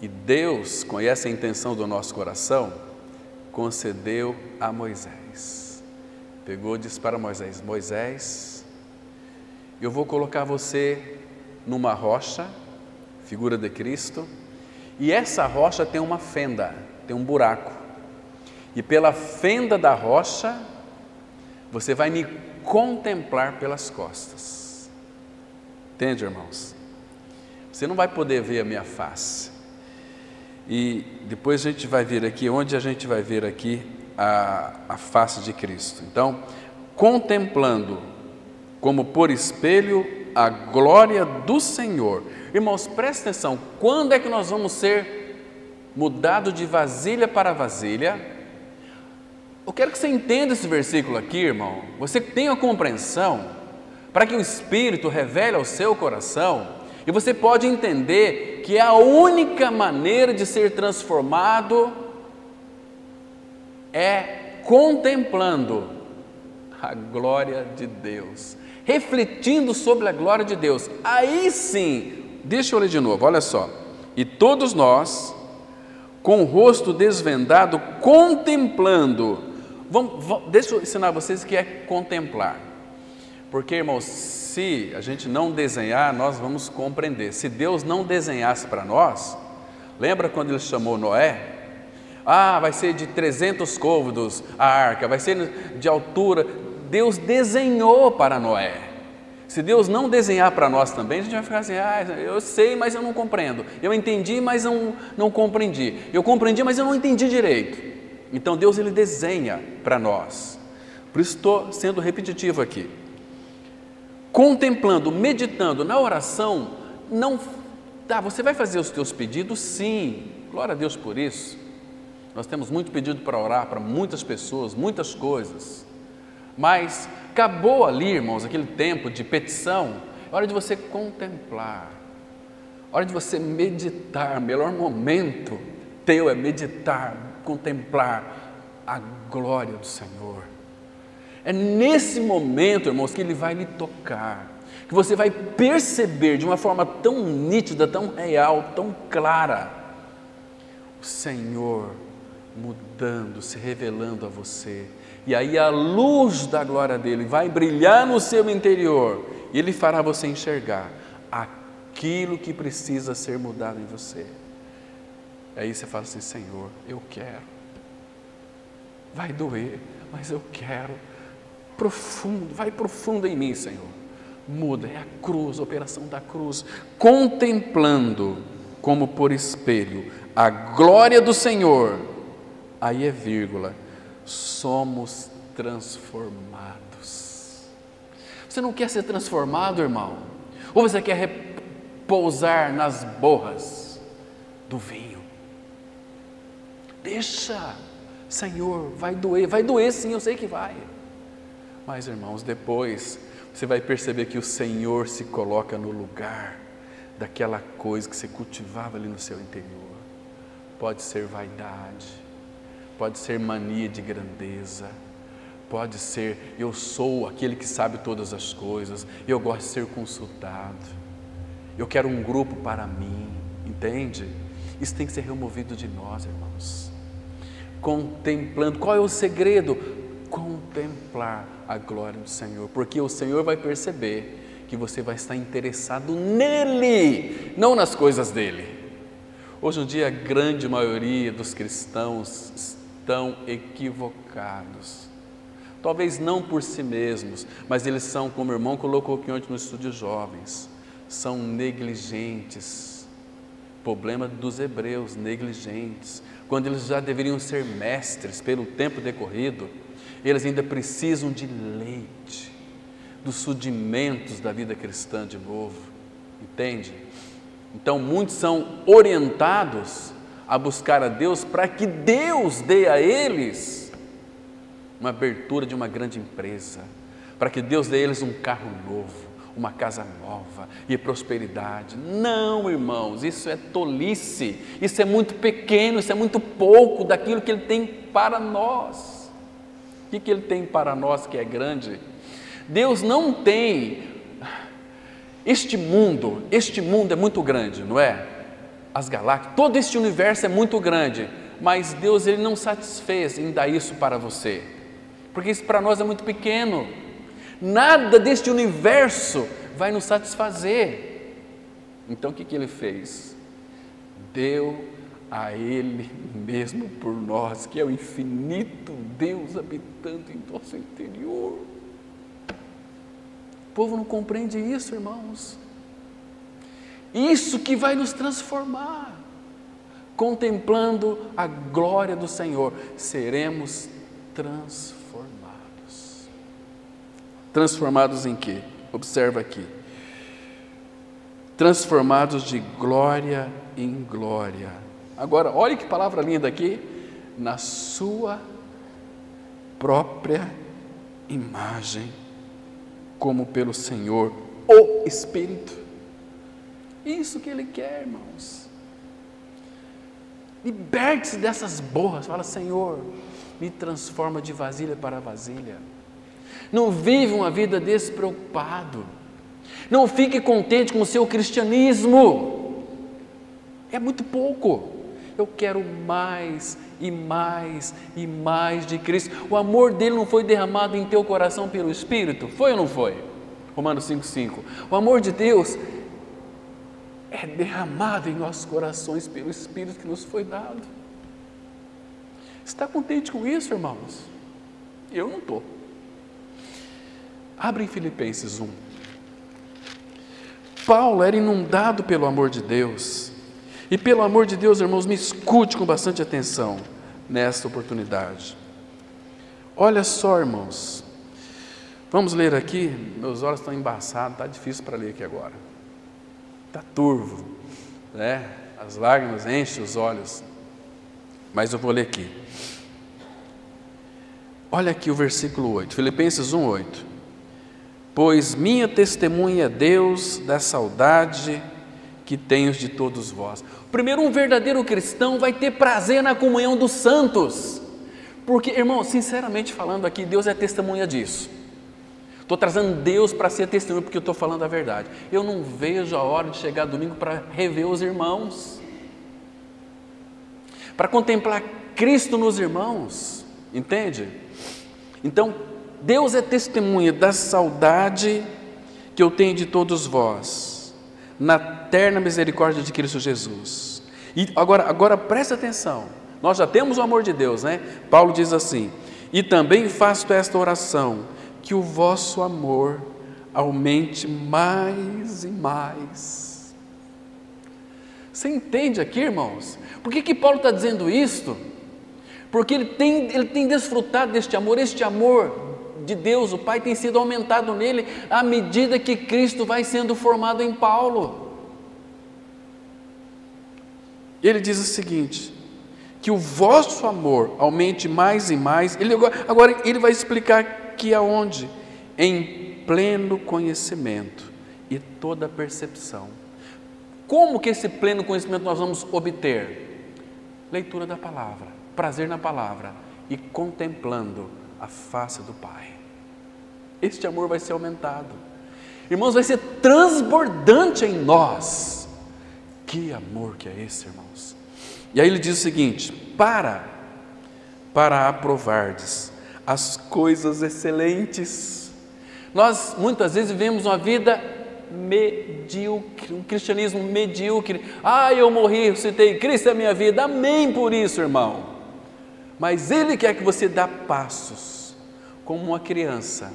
E Deus conhece a intenção do nosso coração, concedeu a Moisés. Pegou e disse para Moisés: Moisés, eu vou colocar você numa rocha, figura de Cristo, e essa rocha tem uma fenda, tem um buraco. E pela fenda da rocha, você vai me contemplar pelas costas. Entende, irmãos? Você não vai poder ver a minha face. E depois a gente vai ver aqui, onde a gente vai ver aqui a face de Cristo. Então, contemplando como por espelho a glória do Senhor. Irmãos, presta atenção, quando é que nós vamos ser mudados de vasilha para vasilha? Eu quero que você entenda esse versículo aqui, irmão. Você tenha a compreensão, para que o Espírito revele ao seu coração, e você pode entender que a única maneira de ser transformado é contemplando a glória de Deus, refletindo sobre a glória de Deus. Aí sim, deixa eu ler de novo, olha só. E todos nós, com o rosto desvendado, contemplando. Deixa eu ensinar vocês o que é contemplar. Porque, irmãos, se a gente não desenhar, nós vamos compreender. Se Deus não desenhasse para nós, lembra quando Ele chamou Noé? Vai ser de 300 côvados a arca, vai ser de altura. Deus desenhou para Noé. Se Deus não desenhar para nós também, a gente vai ficar assim: eu sei, mas eu não compreendo. Eu entendi, mas não compreendi. Eu compreendi, mas eu não entendi direito. Então Deus, Ele desenha para nós. Por isso estou sendo repetitivo aqui. Contemplando, meditando na oração, você vai fazer os teus pedidos? Sim, glória a Deus por isso. Nós temos muito pedido para orar para muitas pessoas, muitas coisas. Mas acabou ali, irmãos, aquele tempo de petição. É hora de você contemplar, hora de você meditar. O melhor momento teu é meditar, contemplar a glória do Senhor. É nesse momento, irmãos, que Ele vai lhe tocar, que você vai perceber de uma forma tão nítida, tão real, tão clara, o Senhor mudando, se revelando a você. E aí a luz da glória dEle vai brilhar no seu interior, e Ele fará você enxergar aquilo que precisa ser mudado em você. Aí você fala assim: Senhor, eu quero. Vai doer, mas eu quero. Profundo, vai profundo em mim, Senhor. Muda, é a cruz, a operação da cruz. Contemplando como por espelho a glória do Senhor. Aí é vírgula. Somos transformados. Você não quer ser transformado, irmão? Ou você quer repousar nas borras do vinho? Deixa, Senhor, vai doer sim, eu sei que vai. Mas, irmãos, depois você vai perceber que o Senhor se coloca no lugar daquela coisa que você cultivava ali no seu interior. Pode ser vaidade, pode ser mania de grandeza, pode ser eu sou aquele que sabe todas as coisas, eu gosto de ser consultado, eu quero um grupo para mim, entende? Isso tem que ser removido de nós, irmãos. Contemplando, qual é o segredo? Contemplar a glória do Senhor, porque o Senhor vai perceber que você vai estar interessado nele, não nas coisas dele. Hoje em dia a grande maioria dos cristãos estão equivocados, talvez não por si mesmos, mas eles são, como o irmão colocou aqui ontem no estudo de jovens, são negligentes, Problema dos hebreus negligentes, quando eles já deveriam ser mestres pelo tempo decorrido, eles ainda precisam de leite, dos rudimentos da vida cristã de novo, entende? Então muitos são orientados a buscar a Deus para que Deus dê a eles uma abertura de uma grande empresa, para que Deus dê a eles um carro novo, uma casa nova e prosperidade. Não, irmãos, isso é tolice, isso é muito pequeno, isso é muito pouco daquilo que Ele tem para nós. O que Ele tem para nós que é grande? Deus não tem, este mundo é muito grande, não é? As galáxias, todo este universo é muito grande, mas Deus Ele não satisfez em dar isso para você, porque isso para nós é muito pequeno. Nada deste universo vai nos satisfazer. Então o que Ele fez? Deu a Ele mesmo por nós, que é o infinito Deus habitando em nosso interior. O povo não compreende isso, irmãos. Isso que vai nos transformar. Contemplando a glória do Senhor, seremos transformados. Transformados em quê? Observa aqui. Transformados de glória em glória. Agora, olha que palavra linda aqui. Na sua própria imagem, como pelo Senhor, o Espírito. Isso que Ele quer, irmãos. Liberte-se dessas borras. Fala, Senhor, me transforma de vasilha para vasilha. Não vive uma vida despreocupado. Não fique contente com o seu cristianismo. É muito pouco. Eu quero mais e mais e mais de Cristo. O amor dele não foi derramado em teu coração pelo Espírito? Foi ou não foi? Romanos 5,5. O amor de Deus é derramado em nossos corações pelo Espírito que nos foi dado. Está contente com isso, irmãos? Eu não estou. Abre em Filipenses 1. Paulo era inundado pelo amor de Deus. E pelo amor de Deus, irmãos, me escute com bastante atenção nesta oportunidade. Olha só, irmãos. Vamos ler aqui. Meus olhos estão embaçados, está difícil para ler aqui agora. Está turvo, né? As lágrimas enchem os olhos. Mas eu vou ler aqui. Olha aqui o versículo 8. Filipenses 1:8. Pois minha testemunha é Deus da saudade que tenho de todos vós. Primeiro, um verdadeiro cristão vai ter prazer na comunhão dos santos. Porque, irmão, sinceramente falando aqui, Deus é testemunha disso. Estou trazendo Deus para ser testemunha porque eu estou falando a verdade. Eu não vejo a hora de chegar domingo para rever os irmãos. Para contemplar Cristo nos irmãos. Entende? Então, Deus é testemunha da saudade que eu tenho de todos vós, na terna misericórdia de Cristo Jesus. E agora presta atenção, nós já temos o amor de Deus, né? Paulo diz assim, e também faço esta oração, que o vosso amor aumente mais e mais. Você entende aqui, irmãos? Por que Paulo está dizendo isto? Porque ele tem desfrutado deste amor, este amor de Deus, o Pai, tem sido aumentado nele à medida que Cristo vai sendo formado em Paulo. Ele diz o seguinte, que o vosso amor aumente mais e mais. Agora ele vai explicar que aonde? Em pleno conhecimento e toda percepção. Como que esse pleno conhecimento nós vamos obter? Leitura da palavra, prazer na palavra e contemplando a face do Pai. Este amor vai ser aumentado. Irmãos, vai ser transbordante em nós. Que amor que é esse, irmãos? E aí ele diz o seguinte, para aprovardes as coisas excelentes. Nós muitas vezes vivemos uma vida medíocre, um cristianismo medíocre. Eu morri, ressuscitei, Cristo é a minha vida, amém por isso, irmão. Mas Ele quer que você dê passos, como uma criança,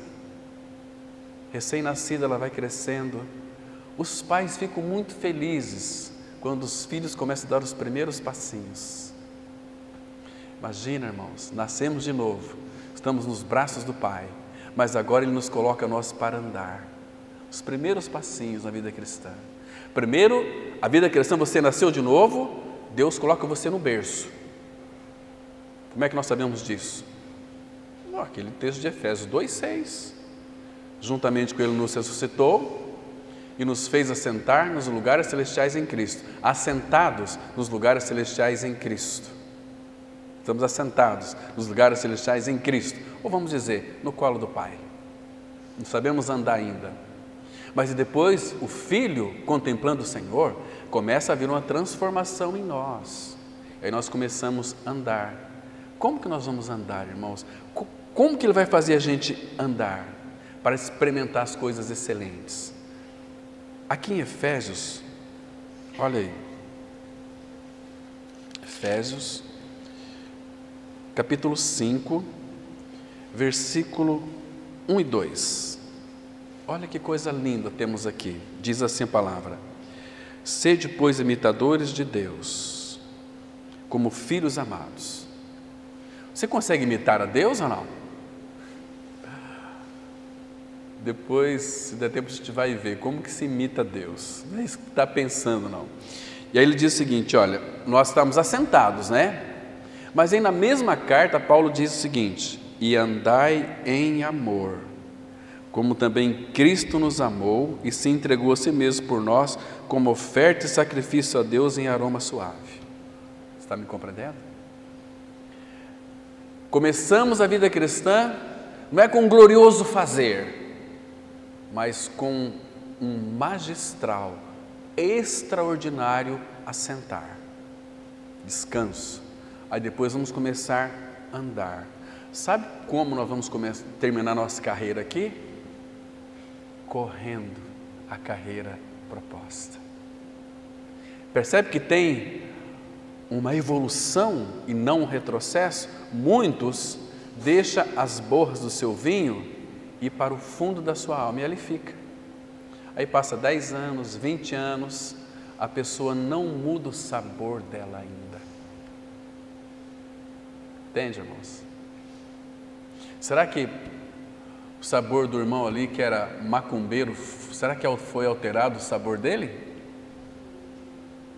recém-nascida, ela vai crescendo, os pais ficam muito felizes, quando os filhos começam a dar os primeiros passinhos. Imagina, irmãos, nascemos de novo, estamos nos braços do Pai, mas agora Ele nos coloca nós para andar. Os primeiros passinhos na vida cristã. Primeiro, a vida cristã, você nasceu de novo, Deus coloca você no berço. Como é que nós sabemos disso? Aquele texto de Efésios 2,6. Juntamente com Ele nos ressuscitou e nos fez assentar nos lugares celestiais em Cristo. Assentados nos lugares celestiais em Cristo. Estamos assentados nos lugares celestiais em Cristo. Ou vamos dizer, no colo do Pai. Não sabemos andar ainda. Mas depois o Filho, contemplando o Senhor, começa a vir uma transformação em nós. Aí nós começamos a andar. Como que nós vamos andar, irmãos? Como que Ele vai fazer a gente andar? Para experimentar as coisas excelentes. Aqui em Efésios, olha aí, Efésios, capítulo 5, versículo 1 e 2. Olha que coisa linda temos aqui. Diz assim a palavra: sede, pois, imitadores de Deus, como filhos amados. Você consegue imitar a Deus ou não? Depois, se der tempo, a gente vai ver como que se imita a Deus. Não é isso que está pensando, não. E aí ele diz o seguinte, olha, nós estamos assentados, né? Mas aí na mesma carta, Paulo diz o seguinte: e andai em amor, como também Cristo nos amou e se entregou a si mesmo por nós, como oferta e sacrifício a Deus em aroma suave. Você está me compreendendo? Começamos a vida cristã, não é com um glorioso fazer, mas com um magistral, extraordinário assentar, descanso. Aí depois vamos começar a andar. Sabe como nós vamos terminar nossa carreira aqui? Correndo a carreira proposta. Percebe que tem uma evolução e não um retrocesso? Muitos deixam as borras do seu vinho ir para o fundo da sua alma, e ali fica. Aí passa 10 anos, 20 anos, a pessoa não muda o sabor dela ainda. Entende, irmãos? Será que o sabor do irmão ali, que era macumbeiro, será que foi alterado o sabor dele?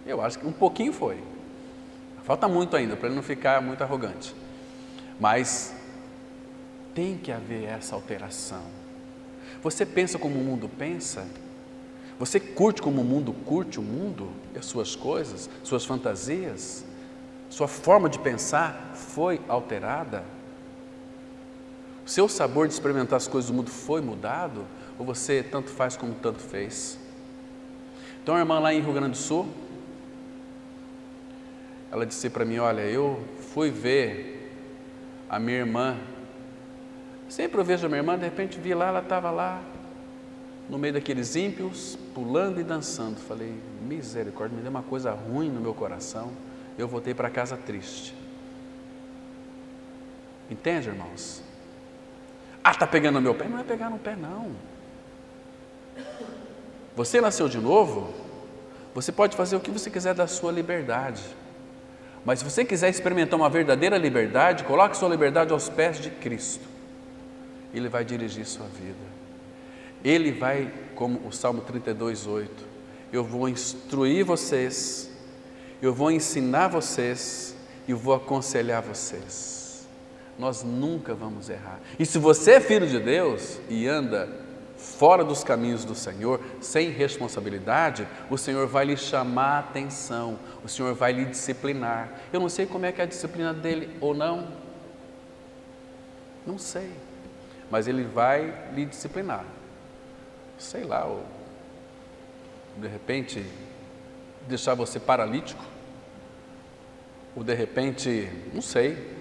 Eu acho que um pouquinho foi. Falta muito ainda, para ele não ficar muito arrogante. Mas tem que haver essa alteração. Você pensa como o mundo pensa? Você curte como o mundo curte o mundo? E as suas coisas, suas fantasias? Sua forma de pensar foi alterada? O seu sabor de experimentar as coisas do mundo foi mudado? Ou você tanto faz como tanto fez? Então a irmã lá em Rio Grande do Sul, ela disse para mim, olha, eu fui ver a minha irmã. Sempre eu vejo a minha irmã, de repente vi lá, ela estava lá, no meio daqueles ímpios, pulando e dançando. Falei, misericórdia, me deu uma coisa ruim no meu coração. Eu voltei para casa triste. Entende, irmãos? Ah, está pegando no meu pé? Não é pegar no pé, não. Você nasceu de novo, você pode fazer o que você quiser da sua liberdade. Mas se você quiser experimentar uma verdadeira liberdade, coloque sua liberdade aos pés de Cristo. Ele vai dirigir sua vida. Ele vai, como o Salmo 32:8, eu vou instruir vocês, eu vou ensinar vocês, e eu vou aconselhar vocês. Nós nunca vamos errar. E se você é filho de Deus e anda fora dos caminhos do Senhor, sem responsabilidade, o Senhor vai lhe chamar a atenção, o Senhor vai lhe disciplinar. Eu não sei como é que é a disciplina dele ou não, não sei, mas Ele vai lhe disciplinar. Sei lá, ou de repente deixar você paralítico, ou de repente, não sei,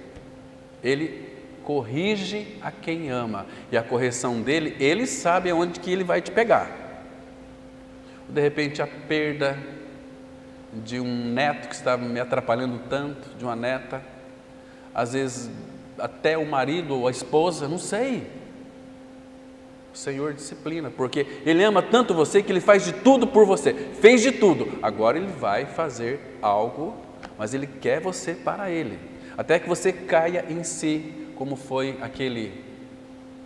Ele corrige a quem ama, e a correção dele, Ele sabe aonde que Ele vai te pegar. Ou de repente a perda de um neto que estava me atrapalhando tanto, de uma neta, às vezes até o marido ou a esposa, não sei. Senhor disciplina, porque Ele ama tanto você que Ele faz de tudo por você. Fez de tudo, agora Ele vai fazer algo, mas Ele quer você para Ele, até que você caia em si, como foi aquele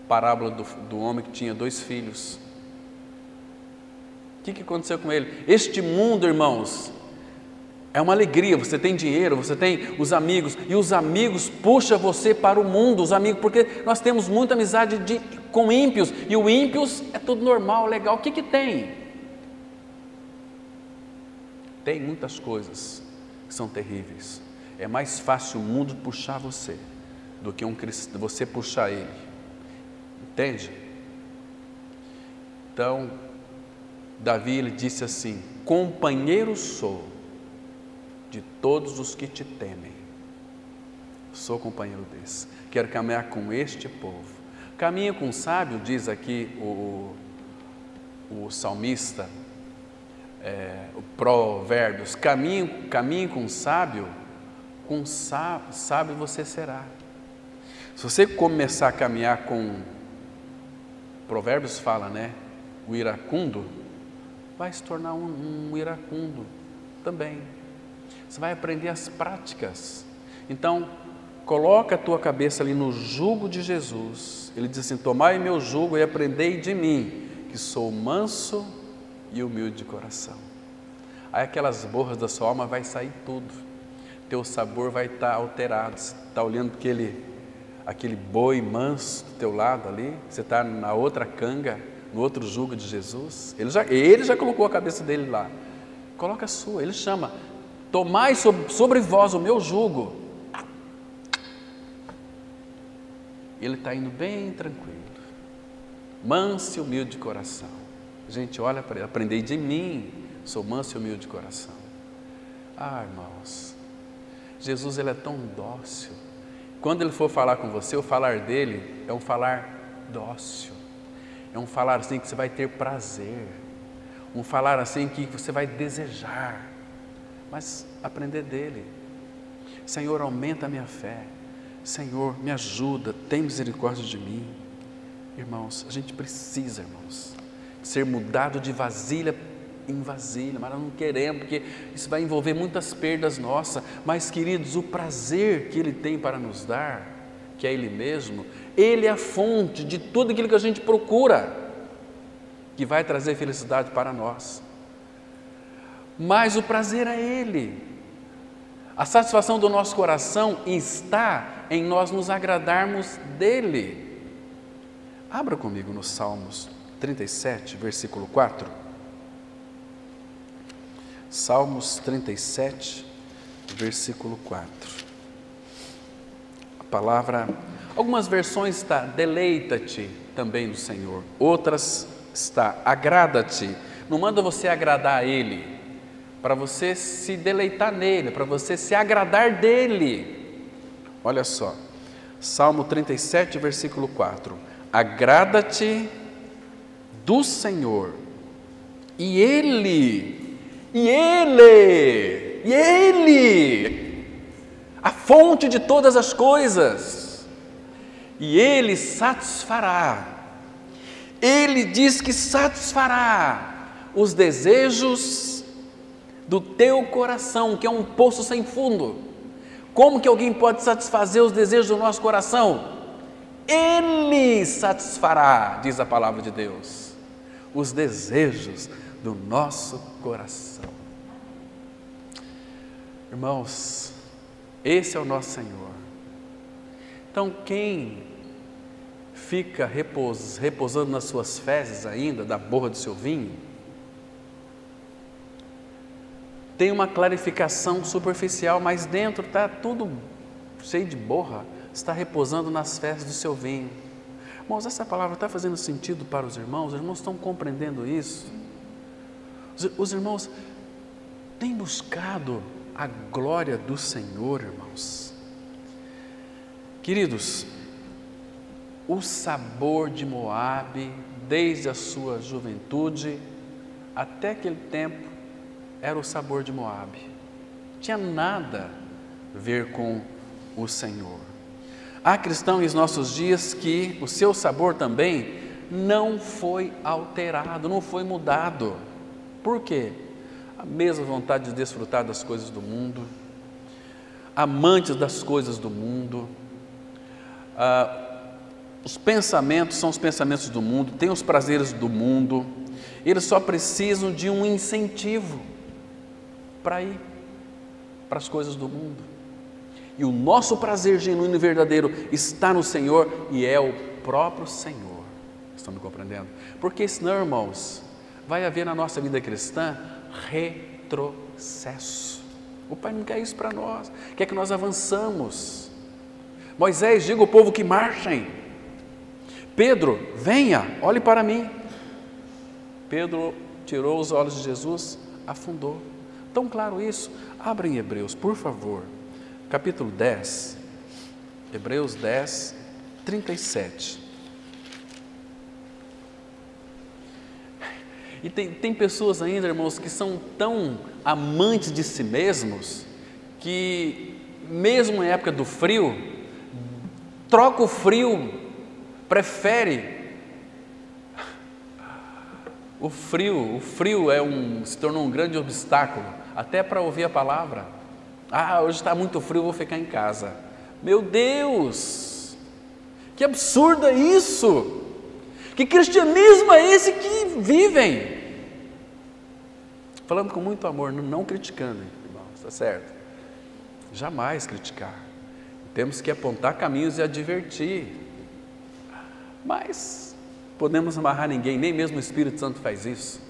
parábola do homem que tinha 2 filhos. O que aconteceu com ele? Este mundo, irmãos, é uma alegria. Você tem dinheiro, você tem os amigos, e os amigos puxam você para o mundo, os amigos, porque nós temos muita amizade com ímpios, e o ímpios é tudo normal, legal. O que tem? Tem muitas coisas que são terríveis. É mais fácil o mundo puxar você do que você puxar ele. Entende? Então, Davi, ele disse assim: companheiro sou de todos os que te temem. Sou companheiro desse. Quero caminhar com este povo. Caminha com o sábio, diz aqui o salmista, o Provérbios. Caminhe com o sábio você será. Se você começar a caminhar com, Provérbios fala, né? O iracundo, vai se tornar um iracundo também. Você vai aprender as práticas. Então, coloca a tua cabeça ali no jugo de Jesus. Ele diz assim: tomai meu jugo e aprendei de mim, que sou manso e humilde de coração. Aí aquelas borras da sua alma vai sair tudo. Teu sabor vai estar alterado. Você está olhando aquele boi manso do teu lado ali, você está na outra canga, no outro jugo de Jesus. Ele já colocou a cabeça dele lá. Coloca a sua. Ele chama: tomai sobre vós o meu jugo. Ele está indo bem tranquilo, manso e humilde de coração. Gente, olha para ele: aprendei de mim, sou manso e humilde de coração. Ah, irmãos, Jesus, ele é tão dócil. Quando ele for falar com você, o falar dele é um falar dócil, é um falar assim que você vai ter prazer, um falar assim que você vai desejar, mas aprender dele. Senhor, aumenta a minha fé. Senhor, me ajuda, tem misericórdia de mim. Irmãos, a gente precisa, irmãos, ser mudado de vasilha em vasilha, mas nós não queremos, porque isso vai envolver muitas perdas nossas. Mas, queridos, o prazer que Ele tem para nos dar, que é Ele mesmo, Ele é a fonte de tudo aquilo que a gente procura, que vai trazer felicidade para nós. Mas o prazer é Ele. A satisfação do nosso coração está em nós nos agradarmos dEle. Abra comigo no Salmos 37, versículo 4. Salmos 37, versículo 4. A palavra, algumas versões está deleita-te também no Senhor, outras está agrada-te. Não manda você agradar a Ele, para você se deleitar nele, para você se agradar dele. Olha só, Salmo 37, versículo 4. Agrada-te do Senhor, e Ele, a fonte de todas as coisas, e Ele satisfará. Ele diz que satisfará os desejos do teu coração, que é um poço sem fundo. Como que alguém pode satisfazer os desejos do nosso coração? Ele satisfará, diz a palavra de Deus, os desejos do nosso coração. Irmãos, esse é o nosso Senhor. Então, quem fica repousando nas suas fezes ainda, da borra do seu vinho, tem uma clarificação superficial, mas dentro está tudo cheio de borra, está repousando nas fezes do seu vinho. Irmãos, essa palavra está fazendo sentido para os irmãos estão compreendendo isso? Os irmãos têm buscado a glória do Senhor, irmãos. Queridos, o sabor de Moabe, desde a sua juventude até aquele tempo, era o sabor de Moabe. Não tinha nada a ver com o Senhor. Há cristãos em nossos dias que o seu sabor também não foi alterado, não foi mudado. Por quê? A mesma vontade de desfrutar das coisas do mundo, amantes das coisas do mundo, os pensamentos são os pensamentos do mundo, têm os prazeres do mundo, eles só precisam de um incentivo para ir para as coisas do mundo. E o nosso prazer genuíno e verdadeiro está no Senhor e é o próprio Senhor. Estão me compreendendo? Porque senão, irmãos, vai haver na nossa vida cristã retrocesso. O Pai não quer isso para nós, quer que nós avançamos. Moisés, diga ao povo que marchem. Pedro, venha, olhe para mim. Pedro tirou os olhos de Jesus, afundou. Tão claro isso? Abra em Hebreus, por favor, capítulo 10, Hebreus 10, 37. E tem pessoas ainda, irmãos, que são tão amantes de si mesmos, que mesmo em época do frio, troca o frio, prefere o frio se tornou um grande obstáculo, até para ouvir a palavra. Hoje está muito frio, vou ficar em casa. Meu Deus, que absurdo é isso! Que cristianismo é esse que vivem? Falando com muito amor, não criticando, irmãos, está certo? Jamais criticar. Temos que apontar caminhos e advertir. Mas podemos amarrar ninguém, nem mesmo o Espírito Santo faz isso.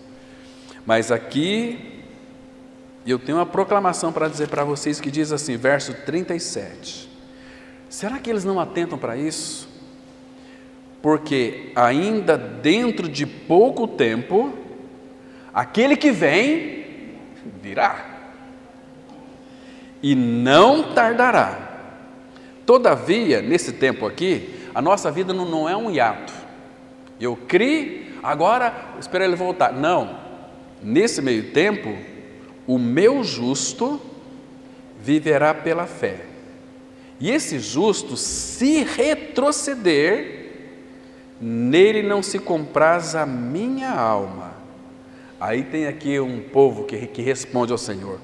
Mas aqui eu tenho uma proclamação para dizer para vocês que diz assim, verso 37. Será que eles não atentam para isso? Porque ainda dentro de pouco tempo, aquele que vem virá, e não tardará. Todavia, nesse tempo aqui, a nossa vida não é um hiato. Eu criei, agora espero ele voltar. Não, nesse meio tempo, o meu justo viverá pela fé. E esse justo, se retroceder, nele não se compraz a minha alma. Aí tem aqui um povo que responde ao Senhor.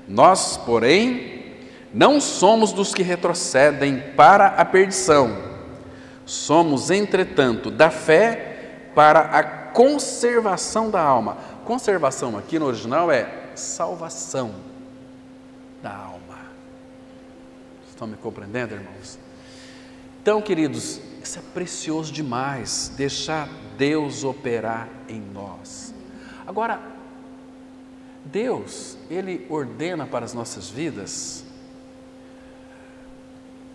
Nós, porém, não somos dos que retrocedem para a perdição. Somos, entretanto, da fé para a conservação da alma. Conservação aqui no original é salvação da alma. Estão me compreendendo, irmãos? Então, queridos, isso é precioso demais, deixar Deus operar em nós. Agora, Deus, Ele ordena para as nossas vidas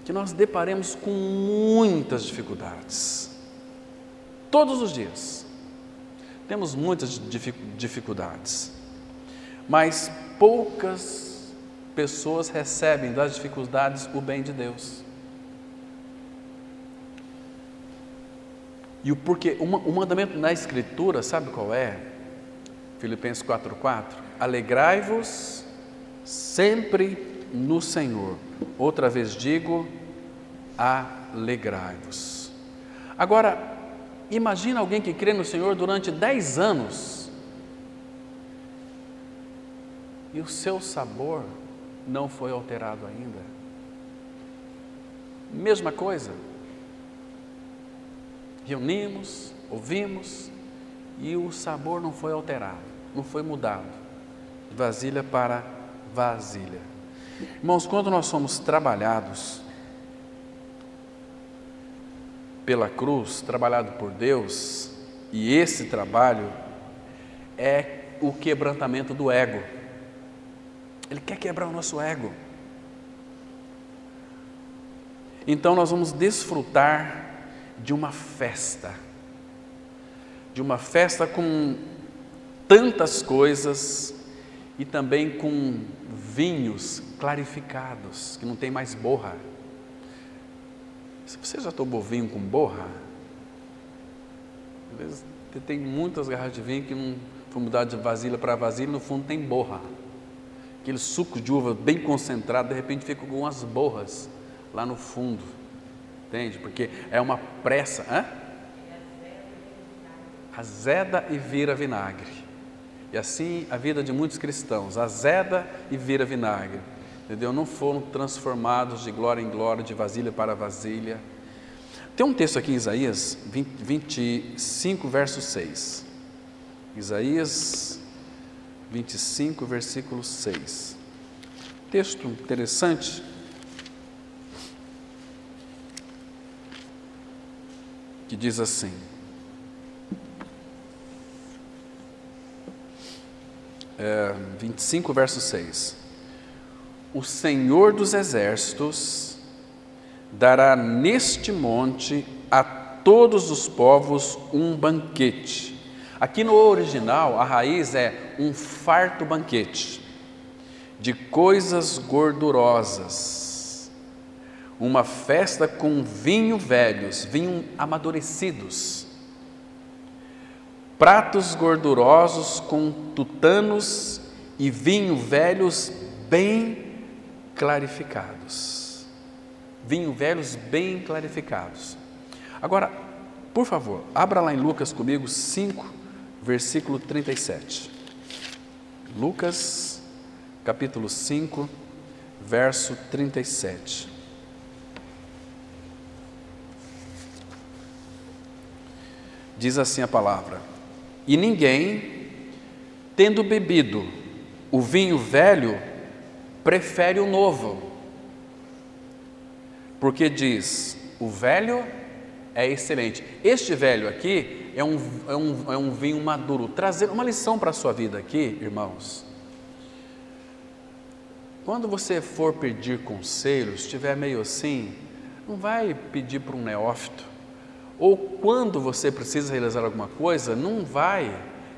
que nós deparemos com muitas dificuldades. Todos os dias. Temos muitas dificuldades. Mas poucas pessoas recebem das dificuldades o bem de Deus. E o porquê? O mandamento na Escritura, sabe qual é? Filipenses 4:4. Alegrai-vos sempre no Senhor. Outra vez digo, alegrai-vos. Agora, imagina alguém que crê no Senhor durante 10 anos e o seu sabor não foi alterado ainda. Mesma coisa. Reunimos, ouvimos e o sabor não foi alterado, não foi mudado. De vasilha para vasilha. Irmãos, quando nós somos trabalhados pela cruz, trabalhado por Deus, e esse trabalho é o quebrantamento do ego. Ele quer quebrar o nosso ego. Então nós vamos desfrutar de uma festa com tantas coisas e também com vinhos clarificados, que não tem mais borra. Você já tomou vinho com borra? Às vezes tem muitas garrafas de vinho que não foi mudar de vasilha para vasilha, no fundo tem borra. Aquele suco de uva bem concentrado, de repente fica com umas borras lá no fundo. Entende? Porque é uma pressa. azeda e vira vinagre. E assim a vida de muitos cristãos, azeda e vira vinagre, entendeu? Não foram transformados de glória em glória, de vasilha para vasilha. Tem um texto aqui em Isaías 25, verso 6. Isaías 25, versículo 6. Texto interessante. Que diz assim: 25, verso 6. O Senhor dos Exércitos dará neste monte a todos os povos um banquete. Aqui no original, a raiz é um farto banquete de coisas gordurosas, uma festa com vinho velhos, vinho amadurecidos, pratos gordurosos com tutanos e vinho velhos bem clarificados. Vinho velhos bem clarificados. Agora, por favor, abra lá em Lucas comigo 5, versículo 37. Lucas, capítulo 5, verso 37. Diz assim a palavra: e ninguém, tendo bebido o vinho velho, prefere o novo, porque diz, o velho é excelente. Este velho aqui é um vinho maduro. Trazer uma lição para a sua vida aqui, irmãos. Quando você for pedir conselhos, estiver meio assim, não vai pedir para um neófito. Ou quando você precisa realizar alguma coisa, não vai,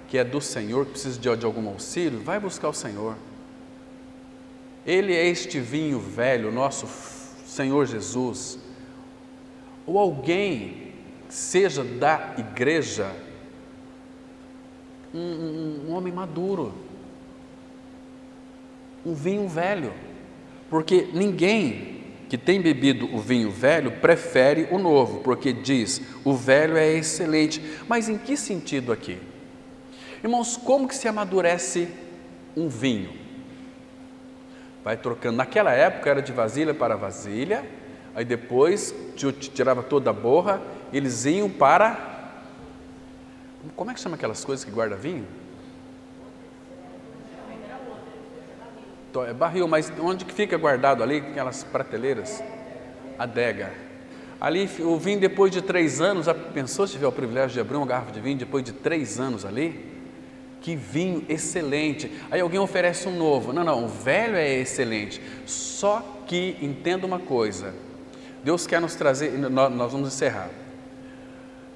que é do Senhor, que precisa de algum auxílio, vai buscar o Senhor. Ele é este vinho velho, nosso Senhor Jesus. Ou alguém, seja da igreja, um homem maduro, um vinho velho, porque ninguém que tem bebido o vinho velho prefere o novo, porque diz, o velho é excelente. Mas em que sentido aqui? Irmãos, como que se amadurece um vinho? Vai trocando, naquela época era de vasilha para vasilha, aí depois tirava toda a borra, eles iam para, como é que chama aquelas coisas que guarda vinho? É barril, mas onde que fica guardado ali, aquelas prateleiras? Adega. Ali o vinho depois de 3 anos, já pensou se tiver o privilégio de abrir uma garrafa de vinho depois de 3 anos ali? Que vinho excelente. Aí alguém oferece um novo. Não, o velho é excelente. Só que, entenda uma coisa, Deus quer nos trazer, nós vamos encerrar.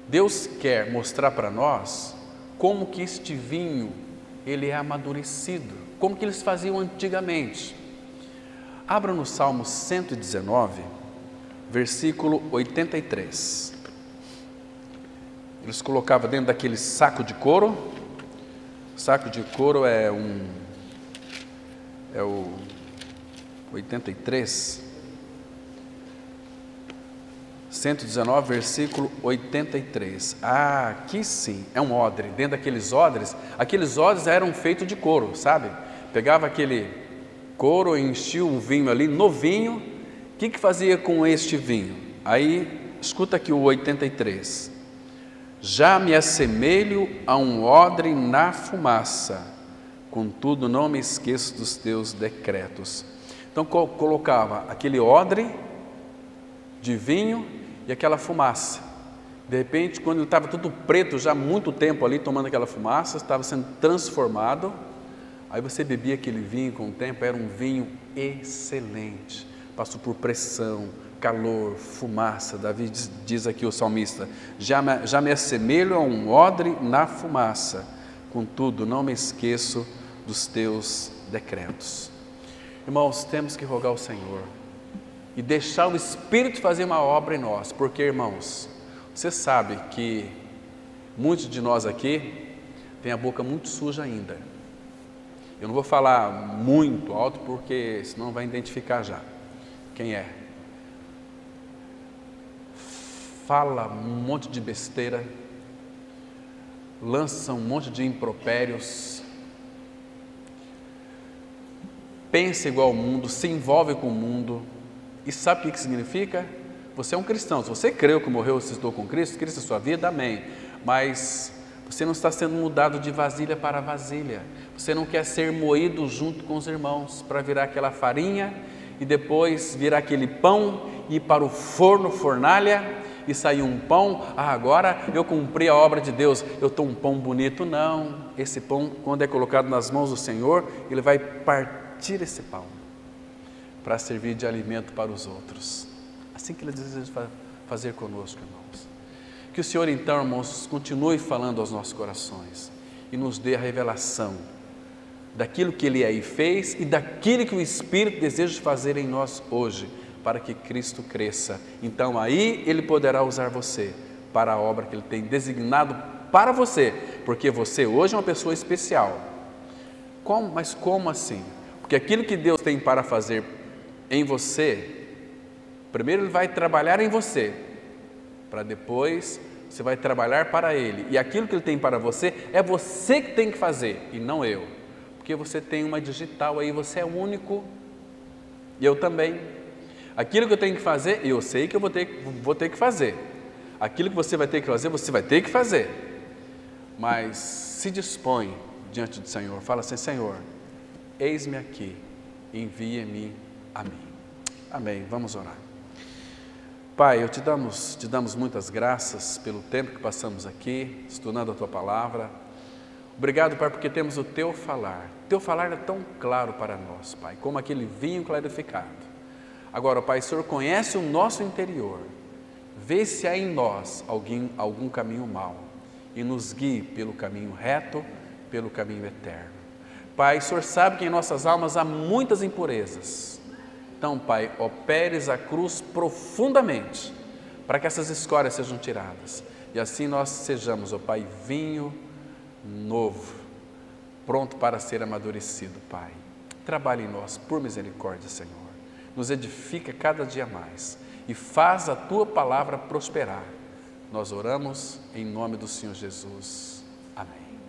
Deus quer mostrar para nós como que este vinho, ele é amadurecido. Como que eles faziam antigamente. Abra no Salmo 119, versículo 83. Eles colocavam dentro daquele saco de couro. Saco de couro é o 83. 119, versículo 83. Ah, aqui sim, é um odre. Dentro daqueles odres, aqueles odres eram feitos de couro, sabe? Pegava aquele couro, enchia um vinho ali, novinho. O que fazia com este vinho? Aí, escuta aqui o 83. Já me assemelho a um odre na fumaça, contudo não me esqueço dos teus decretos. Então colocava aquele odre de vinho e aquela fumaça. De repente, quando ele estava tudo preto, já há muito tempo ali tomando aquela fumaça, estava sendo transformado. Aí você bebia aquele vinho com o tempo, era um vinho excelente. Passou por pressão, calor, fumaça. Davi diz aqui o salmista, já me assemelho a um odre na fumaça, contudo não me esqueço dos teus decretos. Irmãos, temos que rogar ao Senhor e deixar o Espírito fazer uma obra em nós, porque, irmãos, você sabe que muitos de nós aqui têm a boca muito suja ainda. Eu não vou falar muito alto, porque senão vai identificar já quem é. Fala um monte de besteira, lança um monte de impropérios, pensa igual ao mundo, se envolve com o mundo. E sabe o que significa? Você é um cristão. Se você creu que morreu e ressuscitou com Cristo, Cristo é sua vida, amém. Mas você não está sendo mudado de vasilha para vasilha. Você não quer ser moído junto com os irmãos para virar aquela farinha e depois virar aquele pão e ir para o forno, fornalha e sair um pão. Agora eu cumpri a obra de Deus, eu estou um pão bonito. Não, esse pão, quando é colocado nas mãos do Senhor, Ele vai partir esse pão para servir de alimento para os outros. Assim que Ele deseja fazer conosco, irmãos. Que o Senhor então, irmãos, continue falando aos nossos corações e nos dê a revelação daquilo que Ele aí fez e daquilo que o Espírito deseja fazer em nós hoje, para que Cristo cresça. Então aí Ele poderá usar você para a obra que Ele tem designado para você, porque você hoje é uma pessoa especial. Mas como assim? Porque aquilo que Deus tem para fazer em você, primeiro Ele vai trabalhar em você, para depois você vai trabalhar para Ele. E aquilo que Ele tem para você, é você que tem que fazer e não eu. Porque você tem uma digital aí, você é único e eu também. Aquilo que eu tenho que fazer, eu sei que eu vou ter que fazer. Aquilo que você vai ter que fazer, você vai ter que fazer. Mas se dispõe diante do Senhor, fala assim: Senhor, eis-me aqui, envia-me a mim. Amém, vamos orar. Pai, te damos muitas graças pelo tempo que passamos aqui, estudando a Tua Palavra. Obrigado, Pai, porque temos o Teu falar. Teu falar é tão claro para nós, Pai, como aquele vinho clarificado. Agora, Pai, o Senhor conhece o nosso interior, vê se há em nós algum caminho mau e nos guie pelo caminho reto, pelo caminho eterno. Pai, o Senhor sabe que em nossas almas há muitas impurezas. Então, Pai, operes a cruz profundamente para que essas escórias sejam tiradas e assim nós sejamos, ó Pai, vinho novo, pronto para ser amadurecido, Pai. Trabalhe em nós por misericórdia, Senhor. Nos edifica cada dia mais e faz a Tua palavra prosperar. Nós oramos em nome do Senhor Jesus. Amém.